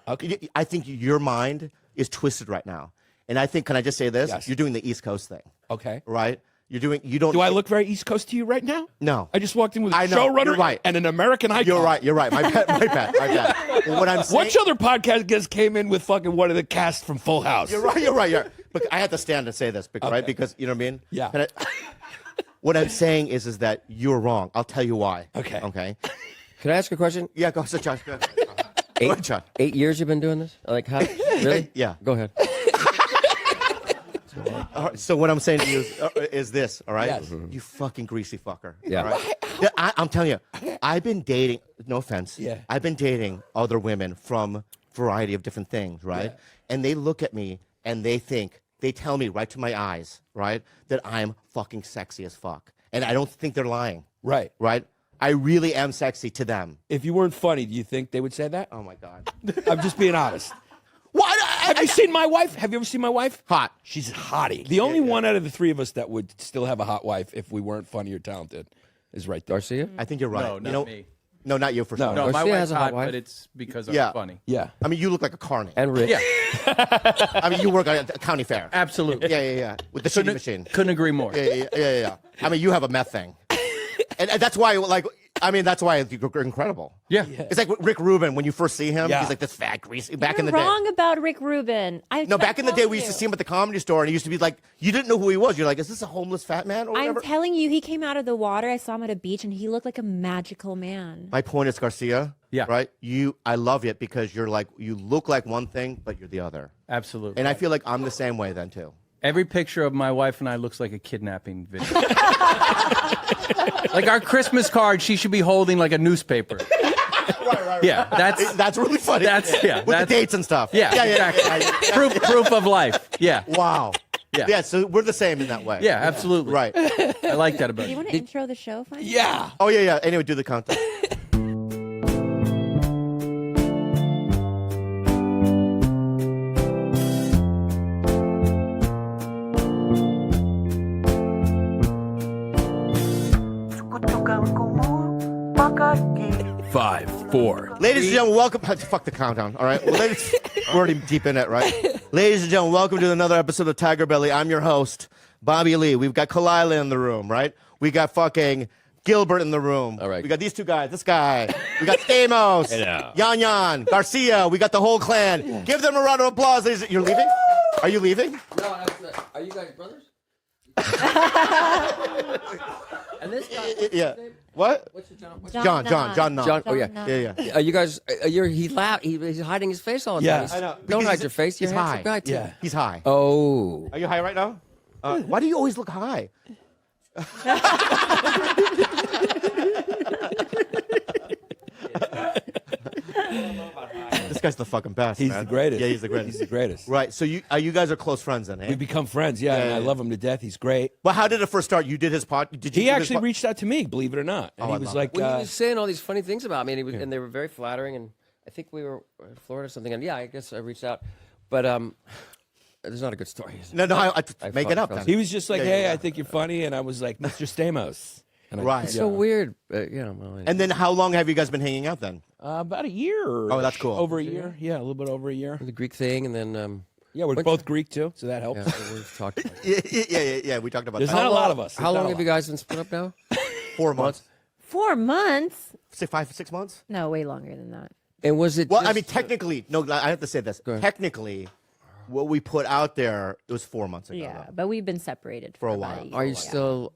Okay. I think your mind is twisted right now. And I think, can I just say this? Yes. You're doing the East Coast thing. Okay. Right? You don't. Do I look very East Coast to you right now? No. I just walked in with a I know, showrunner you're right. and an American icon. You're right. My bad. What I'm saying. Which other podcast guest came in with fucking one of the cast from Full House? You're right. But I had to stand and say this, right? Because, you know what I mean? Yeah. What I'm saying is that you're wrong. I'll tell you why. Okay. Can I ask a question? Yeah, go ahead, Josh. Go ahead, John. 8 years you've been doing this? Like how? Really? Yeah. Go ahead. All right, so what I'm saying to you is this, all right? Yes. You fucking greasy fucker. Yeah. All right? Yeah, I'm telling you, I've been dating, no offense, Yeah. I've been dating other women from variety of different things, right? Yeah. And they look at me and they tell me right to my eyes, right, that I'm fucking sexy as fuck. And I don't think they're lying. Right. Right? I really am sexy to them. If you weren't funny, do you think they would say that? Oh, my God. I'm just being honest. What? Have you seen my wife? Have you ever seen my wife? Hot. She's hottie. The only one out of the three of us that would still have a hot wife if we weren't funny or talented is right there. Garcia? I think you're right. No, not me. No, not you for sure. No, my Garcia wife's has a hot hot, wife. but it's because Yeah. I'm funny. Yeah. I mean, you look like a carny. And Rick. Yeah, I mean, you work at a county fair. absolutely. Yeah. With the shitty machine. Couldn't agree more. Yeah. I mean, you have a meth thing. And that's why, that's why you're incredible. Yeah. It's like Rick Rubin, when you first see him, Yeah. he's like this fat, greasy, back in the You're day. wrong about Rick Rubin. No, back in the day, we used to see him at the Comedy Store, and he used to be like, you didn't know who he was. You're like, is this a homeless fat man or whatever? I'm telling you, he came out of the water. I saw him at a beach, and he looked like a magical man. My point is, Garcia, Yeah. right? I love it because you're like, you look like one thing, but you're the other. Absolutely. And I feel like I'm the same way then, too. Every picture of my wife and I looks like a kidnapping video. Like our Christmas card, she should be holding like a newspaper. Right. Yeah, That's really funny. That's- yeah, With that's- the dates and stuff. yeah, exactly. Proof of life. Yeah. Wow. Yeah. So we're the same in that way. Yeah, absolutely. Right. I like that about Do you you. want to intro the show, finally? Yeah. Oh, yeah. Anyway, do the countdown. Five, four. Ladies and gentlemen, welcome. Fuck the countdown, all right? Well, we're already deep in it, right? Ladies and gentlemen, welcome to another episode of Tiger Belly. I'm your host, Bobby Lee. We've got Kalila in the room, right? We got fucking Gilbert in the room. All right. We got these two guys, this guy. We got Stamos, Yan, Garcia. We got the whole clan. Give them a round of applause. Ladies. You're leaving? Are you leaving? No, are you guys brothers? And this guy. Yeah. What? What's your John? John. John. Oh yeah. Yeah. You guys. He laughed. He's hiding his face all the Yeah. time. I know. Don't Because hide your face. You're he's a handsome high. guy too. Yeah. He's high. Oh. Are you high right now? Why do you always look high? This guy's the fucking best. He's man. the greatest. Yeah, he's the greatest. He's the greatest. Right. So you guys are close friends then, eh? We've become friends, yeah, and I yeah. love him to death. He's great. Well, how did it first start? You did his pod. Did you? He do his actually pod- reached out to me, believe it or not. And Oh, I he was love like, Well, he was saying all these funny things about me, and, and they were very flattering. And I think we were in Florida or something. And yeah, I guess I reached out, but there's not a good story. No, I make it up. felt- Then. he was just like, Yeah, hey, yeah. I think you're funny. And I was like, Mr. Stamos. And I- Right. It's so weird. Well, And then how long have you guys been hanging out then? about a year. Oh, that's cool. Over a year. Yeah, a little bit over a year. the Greek thing, and then Yeah, we're both Greek too, so that helps. yeah, we've talked. About Yeah. We talked about There's that. not a lot of us. How long have you guys been split up now? 4 months. 4 months? Say 5, 6 months. No, way longer than that. And was it? Well, just, I mean, technically, no. I have to say this. Technically, what we put out there, it was 4 months ago. Yeah, though. but we've been separated for a about while. year. Are you still?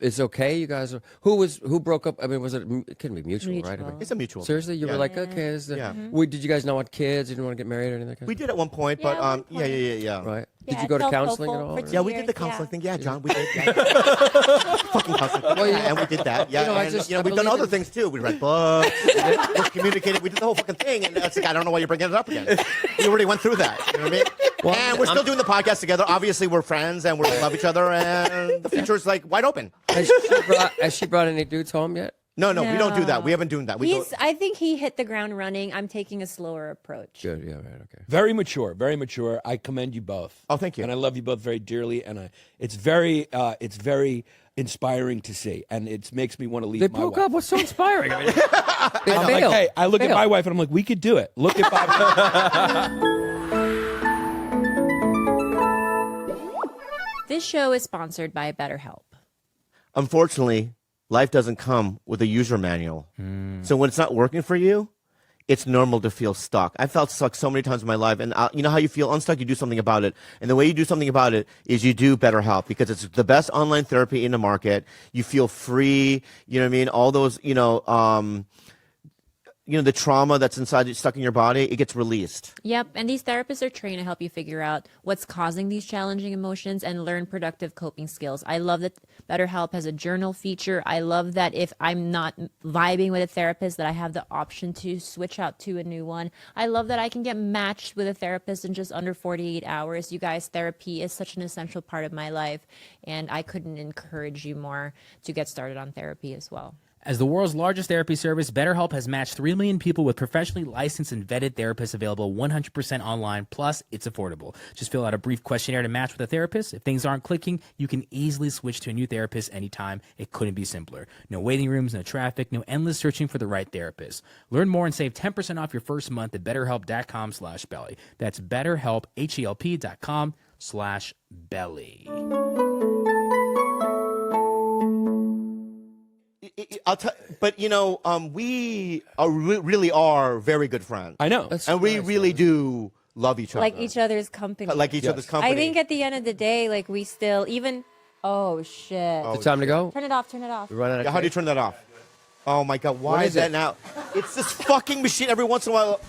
It's okay. You guys are. Who broke up? I mean, was it? It couldn't be mutual, right? I mean, It's a mutual. seriously, you Yeah. were like, okay. Did you guys not want kids? You didn't want to get married or anything? We did at one point, but Yeah, at one yeah. Right. Did Yeah, you go to felt counseling at hopeful all? for or- Yeah, we did years, the counseling yeah. thing. Yeah, John, we did. Yeah. Fucking counseling. Well, yeah. And we did that. Yeah, You know, I and just- I we've done believe other in- things too. We read books, we communicated. We did the whole fucking thing. And it's like, I don't know why you're bringing it up again. We already went through that. You know what I mean? Well, and we're still doing the podcast together. Obviously, we're friends and we love each other. And the future is like wide open. Has she brought any dudes home yet? No, we don't do that. We haven't done that. We go, I think he hit the ground running. I'm taking a slower approach. Good. Yeah. Right. Okay. Very mature, very mature. I commend you both. Oh, thank you. And I love you both very dearly. And it's very inspiring to see, and it makes me want to leave. They my broke wife. up. What's so inspiring? I mean, they I'm like, failed. hey, I look at Failed. my wife and I'm like, we could do it. Look at Bobby. This show is sponsored by BetterHelp. unfortunately, life doesn't come with a user manual. So when it's not working for you, it's normal to feel stuck. I felt stuck so many times in my life, and you know how you feel unstuck? You do something about it. And the way you do something about it is you do BetterHelp, because it's the best online therapy in the market. You feel free, you know what I mean? All those, the trauma that's stuck in your body, it gets released. Yep, and these therapists are trained to help you figure out what's causing these challenging emotions and learn productive coping skills. I love that BetterHelp has a journal feature. I love that if I'm not vibing with a therapist, that I have the option to switch out to a new one. I love that I can get matched with a therapist in just under 48 hours. You guys, therapy is such an essential part of my life, and I couldn't encourage you more to get started on therapy as well. As the world's largest therapy service, BetterHelp has matched 3 million people with professionally licensed and vetted therapists available 100% online, plus it's affordable. Just fill out a brief questionnaire to match with a therapist. If things aren't clicking, you can easily switch to a new therapist anytime. It couldn't be simpler. No waiting rooms, no traffic, no endless searching for the right therapist. Learn more and save 10% off your first month at betterhelp.com/belly. That's betterhelp, HELP.com/belly. I'll tell, but we really are very good friends. I know, and we really do love each other, Like each other's company. like each other's company. I think at the end of the day, like we still even. Oh shit! Is it time to go? Turn it off. Turn it off. We run out of How do you tape? turn that off? Oh my God! Why What is is that it? now? It's this fucking machine. Every once in a while.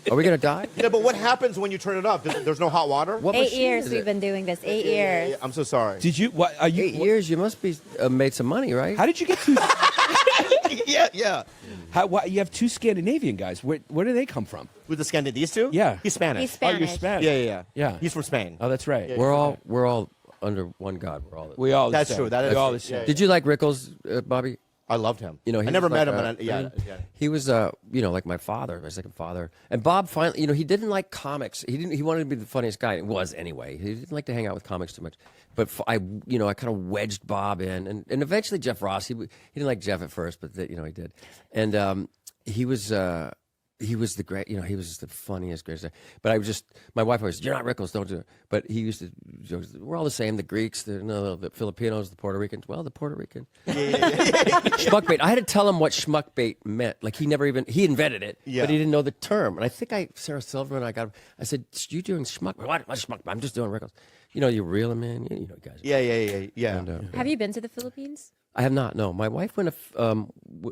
Are we gonna die? Yeah, but what happens when you turn it off? There's no hot water. What 8 machine years is we've it? been doing this. 8 years. I'm so sorry. Did you? What are you? 8 years. You must be made some money, right? How did you get two? yeah. You have two Scandinavian guys. Where do they come from? With the Scandinavian, these two? Yeah. He's Spanish. He's Spanish. Oh, you're Spanish. Yeah. Yeah. He's from Spain. Oh, that's right. We're all under one God. We're all. We all. That's the same. true. That is we all true. the same. Yeah. Did you like Rickles, Bobby? I loved him. He I was never met like, him. And yeah. He was, like my father, my second father. And Bob finally, he didn't like comics. He wanted to be the funniest guy. It was anyway. He didn't like to hang out with comics too much. But I kind of wedged Bob in, and eventually Jeff Ross. He didn't like Jeff at first, but he did. And he was the great, he was just the funniest, greatest guy. But my wife always, you're not Rickles, don't do it. But he used to, we're all the same, the Greeks, the Filipinos, the Puerto Ricans. Well, the Puerto Rican. Schmuckbait. I had to tell him what schmuckbait meant. Like he invented it, but he didn't know the term. And I think Sarah Silverman, I said, you doing schmuck? What schmuck? I'm just doing Rickles. You're reeling, man. You guys. Yeah. And, Have you been to the Philippines? I have not. No, my wife went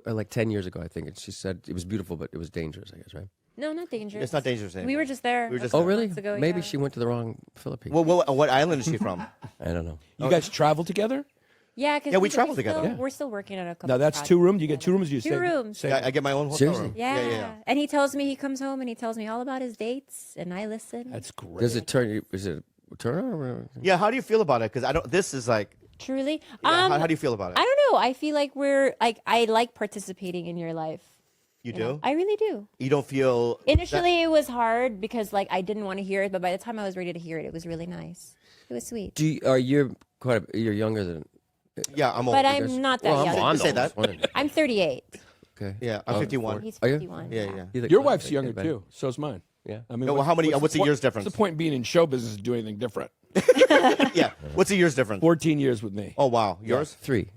like 10 years ago, I think, and she said it was beautiful, but it was dangerous. I guess, right? No, not dangerous. It's not dangerous anymore. We were just there. Oh, really? months ago, Maybe yeah. she went to the wrong Philippines. What island is she from? I don't know. You guys travel together? Yeah, because we travel together. Still, We're still working on a couple. No, that's projects 2 rooms. You get 2 together. rooms. You Two stay. rooms. Stay. I get my own hotel Seriously? room. Yeah. And he tells me he comes home and he tells me all about his dates, and I listen. That's great. Does it turn? Is it a turn or? Yeah. How do you feel about it? Because this is like. Truly. Yeah, how do you feel about it? I don't know. I feel like I like participating in your life. You know? do? I really do. You don't feel. Initially, it was hard because I didn't want to hear it, but by the time I was ready to hear it, it was really nice. It was sweet. You're younger than. Yeah, I'm old. But I'm not that Well, young. I'm Say that. I'm 38. Okay. Yeah, I'm 51. He's Are you? 51. Yeah. Your wife's younger too. So's mine. Yeah. I mean, No, well, how many? What's the year's difference? What's the point in being in show business to do anything different? Yeah. What's the year's difference? 14 years with me. Oh wow, yours 3.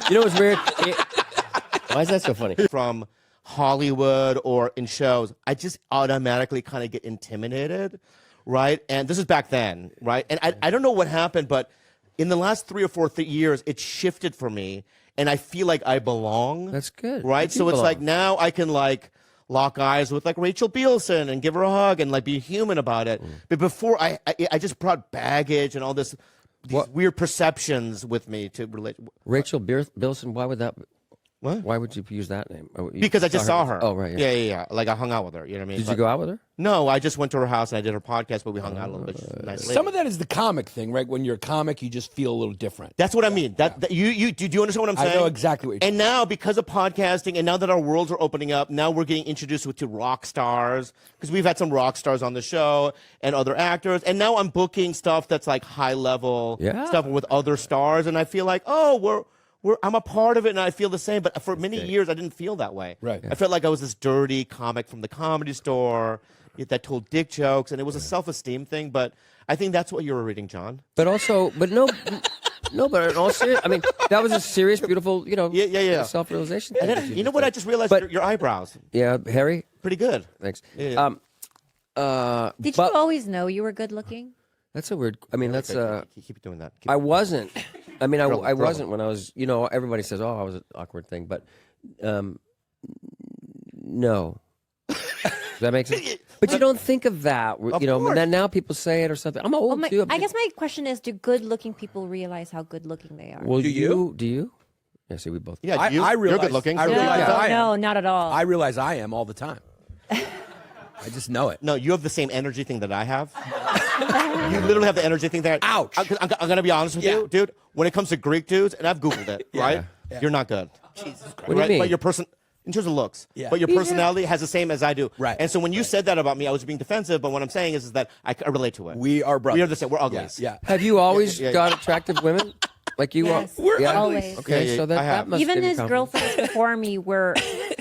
You know what's weird? Why is that so funny? from Hollywood or in shows, I just automatically kind of get intimidated, right? And this is back then, right? And I don't know what happened, but in the last 3 or 4 years, it shifted for me, and I feel like I belong. That's good. Right? So it's like now I can like lock eyes with like Rachel Bilson and give her a hug and like be human about it. But before I just brought baggage and all these weird perceptions with me to relate. Rachel Bilson, why would that? What? Why would you use that name? Because I just saw her. Oh, right. Yeah. Like I hung out with her. You know what I mean? Did you go out with her? No, I just went to her house and I did her podcast, but we hung out a little bit. She's a nice lady. Some of that is the comic thing, right? When you're a comic, you just feel a little different. That's what I mean. Do you understand what I'm saying? I know exactly what you're saying. And now, because of podcasting, and now that our worlds are opening up, now we're getting introduced to rock stars, because we've had some rock stars on the show and other actors, and now I'm booking stuff that's like high level stuff with other stars, and I feel like, I'm a part of it, and I feel the same. But for many years, I didn't feel that way. Right. I felt like I was this dirty comic from the Comedy Store that told dick jokes, and it was a self-esteem thing. But I think that's what you were reading, John. But in all seriousness, I mean, that was a serious, beautiful, self-realization. And then, you know what? I just realized your eyebrows. Yeah, Harry. Pretty good. Thanks. Yeah. Did you always know you were good looking? That's a weird. I mean, that's keep doing that. I wasn't. I mean, I wasn't when I was. Everybody says, "Oh, I was an awkward thing," but no. Does that make sense? But you don't think of that, And then now people say it or something. I'm old too. I guess my question is: do good-looking people realize how good-looking they are? Well, do you? Yeah, see, we both. Yeah, I realize, you're good looking. I realize I am. No, not at all. I realize I am all the time. I just know it. No, you have the same energy thing that I have. You literally have the energy thing that. Ouch. I'm going to be honest with you, dude. When it comes to Greek dudes, and I've Googled it, right? Yeah. You're not good. Jesus Christ. What do you mean? But your person, in terms of looks, but your personality has the same as I do. Right. And so when you said that about me, I was being defensive. But what I'm saying is that I relate to it. We are brothers. We are the same. We're uglies. Yeah. Have you always got attractive women? Like you Yes. are? We're always. Okay, Yeah, so I that have. must Even give you his confidence. girlfriends before me were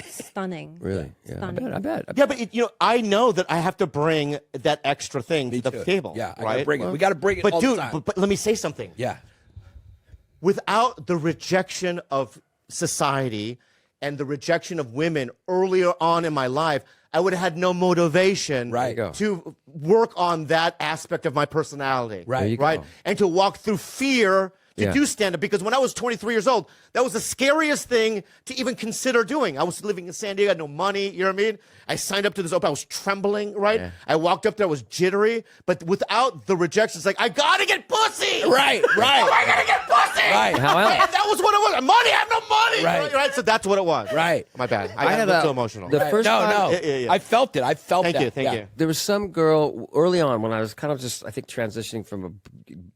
stunning. Really? Yeah. Stunning. I bet. Yeah, but I know that I have to bring that extra thing to the table. Yeah, I right. gotta bring it. We got to bring it But all dude, the time. but let me say something. Yeah. Without the rejection of society and the rejection of women earlier on in my life, I would have had no motivation Right. There you go. to work on that aspect of my personality. Right. There you Right. go. And to walk through fear to Yeah. do stand up, because when I was 23 years old, that was the scariest thing to even consider doing. I was living in San Diego, I had no money, you know what I mean? I signed up to this open, I was trembling, right? Yeah. I walked up there, I was jittery, but without the rejection, it's like, I gotta get pussy! Right. Right. I gotta get pussy! Right. How else? And that was what it was. Money, I have no money! Right. Right? So that's what it was. Right. My bad. I I had got a- so emotional. the first no, time- no. Yeah. I felt it. I felt Thank that. you, thank you. There was some girl early on when I was kind of just, I think, transitioning from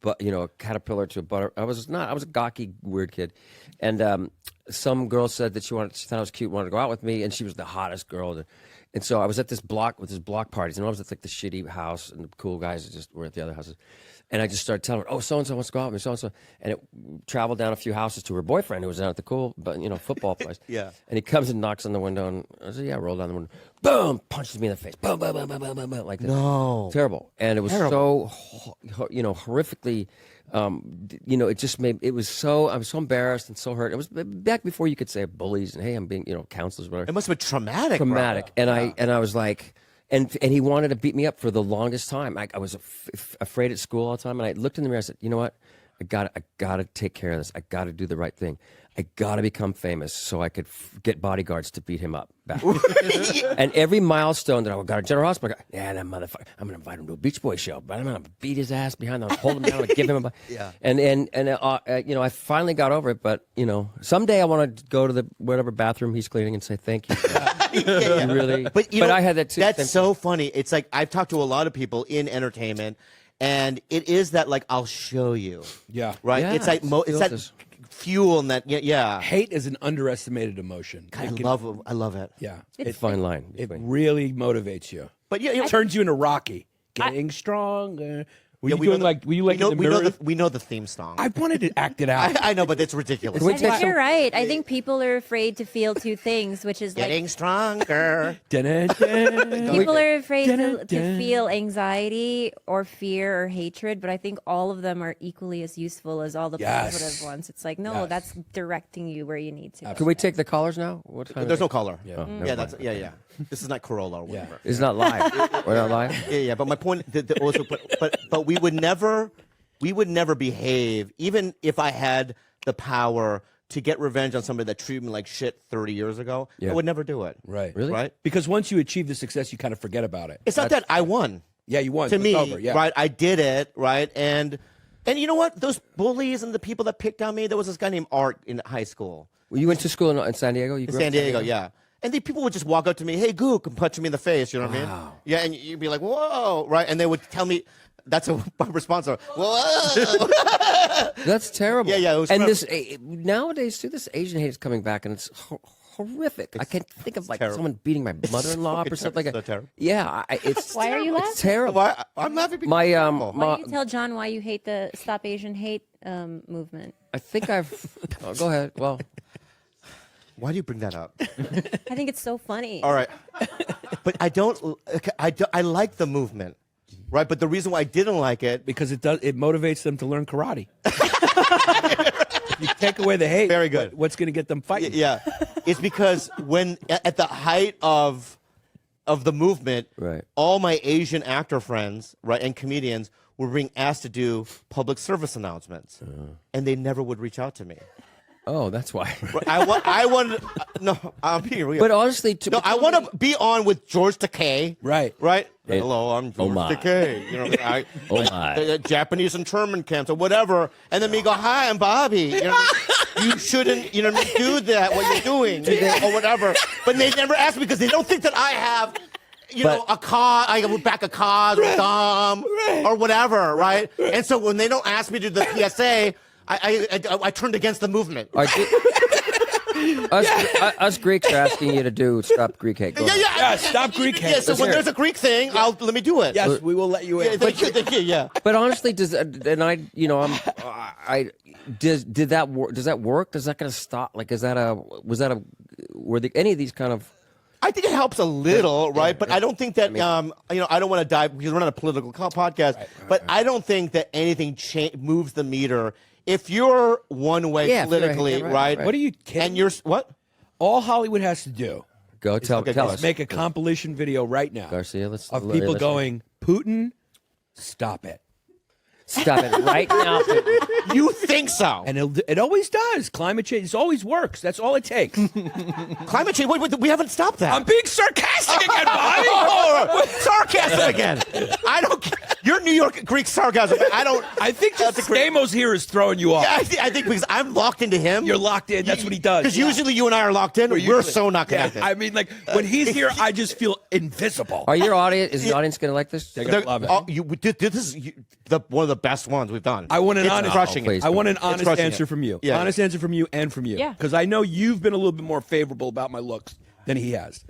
a caterpillar to a butter. I was a gawky, weird kid. And some girl said that she thought I was cute, wanted to go out with me, and she was the hottest girl. And so I was at this block with block parties, and I was at like the shitty house, and the cool guys just were at the other houses. And I just started telling her, "Oh, so and so wants to go out with me, so and so." And it traveled down a few houses to her boyfriend, who was down at the cool, football place. Yeah. And he comes and knocks on the window, and I said, "Yeah," roll down the window, boom, punches me in the face, boom, boom, boom, boom, boom, boom, boom, like this. No. Terrible. And it was Terrible. so, horrifically. It just made I was so embarrassed and so hurt. It was back before you could say bullies and hey, I'm being counselors, whatever. It must have been traumatic. Traumatic. Bro. And I was like, and he wanted to beat me up for the longest time. I was afraid at school all the time, and I looked in the mirror. I said, you know what? I gotta take care of this. I gotta do the right thing. I gotta become famous so I could get bodyguards to beat him up back. And every milestone that I got a General Hospital, that motherfucker, I'm gonna invite him to a Beach Boy show, but I'm gonna beat his ass behind them, hold him down, and give him a. Yeah. And I finally got over it, but someday I want to go to the whatever bathroom he's cleaning and say thank you. Yeah. Really, But I had that too. That's so funny. It's like I've talked to a lot of people in entertainment, and it is that like I'll show you. Yeah. Right. Yeah, it's like it's that this. fuel and that. Yeah. Hate is an underestimated emotion. I love it. Yeah. It's a fine line. It between- really motivates you. But It turns you into Rocky. Getting stronger Were you doing like? Were you like in the mirror? We know the theme song. I wanted to act it out. I know, but it's ridiculous. Can we I take think you're right. I think people are afraid to feel two things, which is like Getting stronger. people are afraid to feel anxiety or fear or hatred, but I think all of them are equally as useful as all the positive ones. It's like, no, that's directing you where you need to. Can we take the callers now? What time There's no caller. Yeah. Yeah. This is not Corolla or whatever. It's not live. We're not live. Yeah. But my point, also, but we would never behave, even if I had the power to get revenge on somebody that treated me like shit 30 years ago. Yeah. I would never do it. Right. Really? Right? Because once you achieve the success, you kind of forget about it. It's not that I won. Yeah, you won. To It's me, over. Yeah. right? I did it, right? And you know what? Those bullies and the people that picked on me, there was this guy named Art in high school. Well, you went to school in San Diego? You grew up San Diego, yeah. And people would just walk up to me, hey, Gook, and punch me in the face, you know what I mean? Yeah, and you'd be like, whoa, right? And they would tell me, that's my response. Whoa. That's terrible. Yeah, it was and rough. nowadays, too, this Asian hate is coming back, and it's horrific. I can't think of like someone beating my mother-in-law or something like so that. terrible. Yeah, it's Why are you laughing? It's terrible. Why? I'm laughing because My Why don't you tell John why you hate the Stop Asian Hate movement? I think I've. Oh, go ahead. Well, why do you bring that up? I think it's so funny. All right. But I like the movement, right? But the reason why I didn't like it, Because it motivates them to learn karate. You take away the hate. Very good. What's going to get them fighting? yeah, it's because when at the height of the movement, Right. all my Asian actor friends, right, and comedians were being asked to do public service announcements, and they never would reach out to me. oh, that's why. I wanted no, I'm being real. But honestly, I want to be on with George Takei. Right. Right. Hey, Hello, I'm George my. Takei. You know, Oh, my. Japanese internment camps or whatever, and then me go, "Hi, I'm Bobby." You know, you shouldn't, do that. What you're doing, or whatever. But they never ask me because they don't think that I have. A cause, I would back a cause or Dom or whatever, right? And so when they don't ask me to do the PSA, I turned against the movement. Us Greeks are asking you to stop Greek hate. Go ahead. Yeah, stop Greek hate. Yeah, so when there's a Greek thing, let me do it. Yes, we will let you in. Thank you. Yeah. But honestly, does that work? Does that going to stop? Like, were any of these kind of? I think it helps a little, right? But I don't think that, I don't want to dive because we're not a political podcast, but I don't think that anything moves the meter. If you're one way politically, right? What are you kidding? And you're, what? All Hollywood has to do Go tell us. Make a compilation video right now, Garcia, of people going, Putin, stop it. Stop it right now. You think so? And it always does. Climate change, it always works. That's all it takes. Climate change? Wait, we haven't stopped that. I'm being sarcastic again, Bobby. Sarcasm again. I don't. Your New York Greek sarcasm. I think just Stamos here is throwing you off. Yeah, I think because I'm locked into him. You're locked in. That's what he does. Because usually you and I are locked in. We're so not connected. I mean, like when he's here, I just feel invisible. Are your audience? Is the audience going to like this? They're gonna love it. This is one of the best ones we've done. I want an honest, crushing it. I want an honest answer it. from you. Yeah. Honest answer from you and from you. Yeah. Because I know you've been a little bit more favorable about my looks than he has.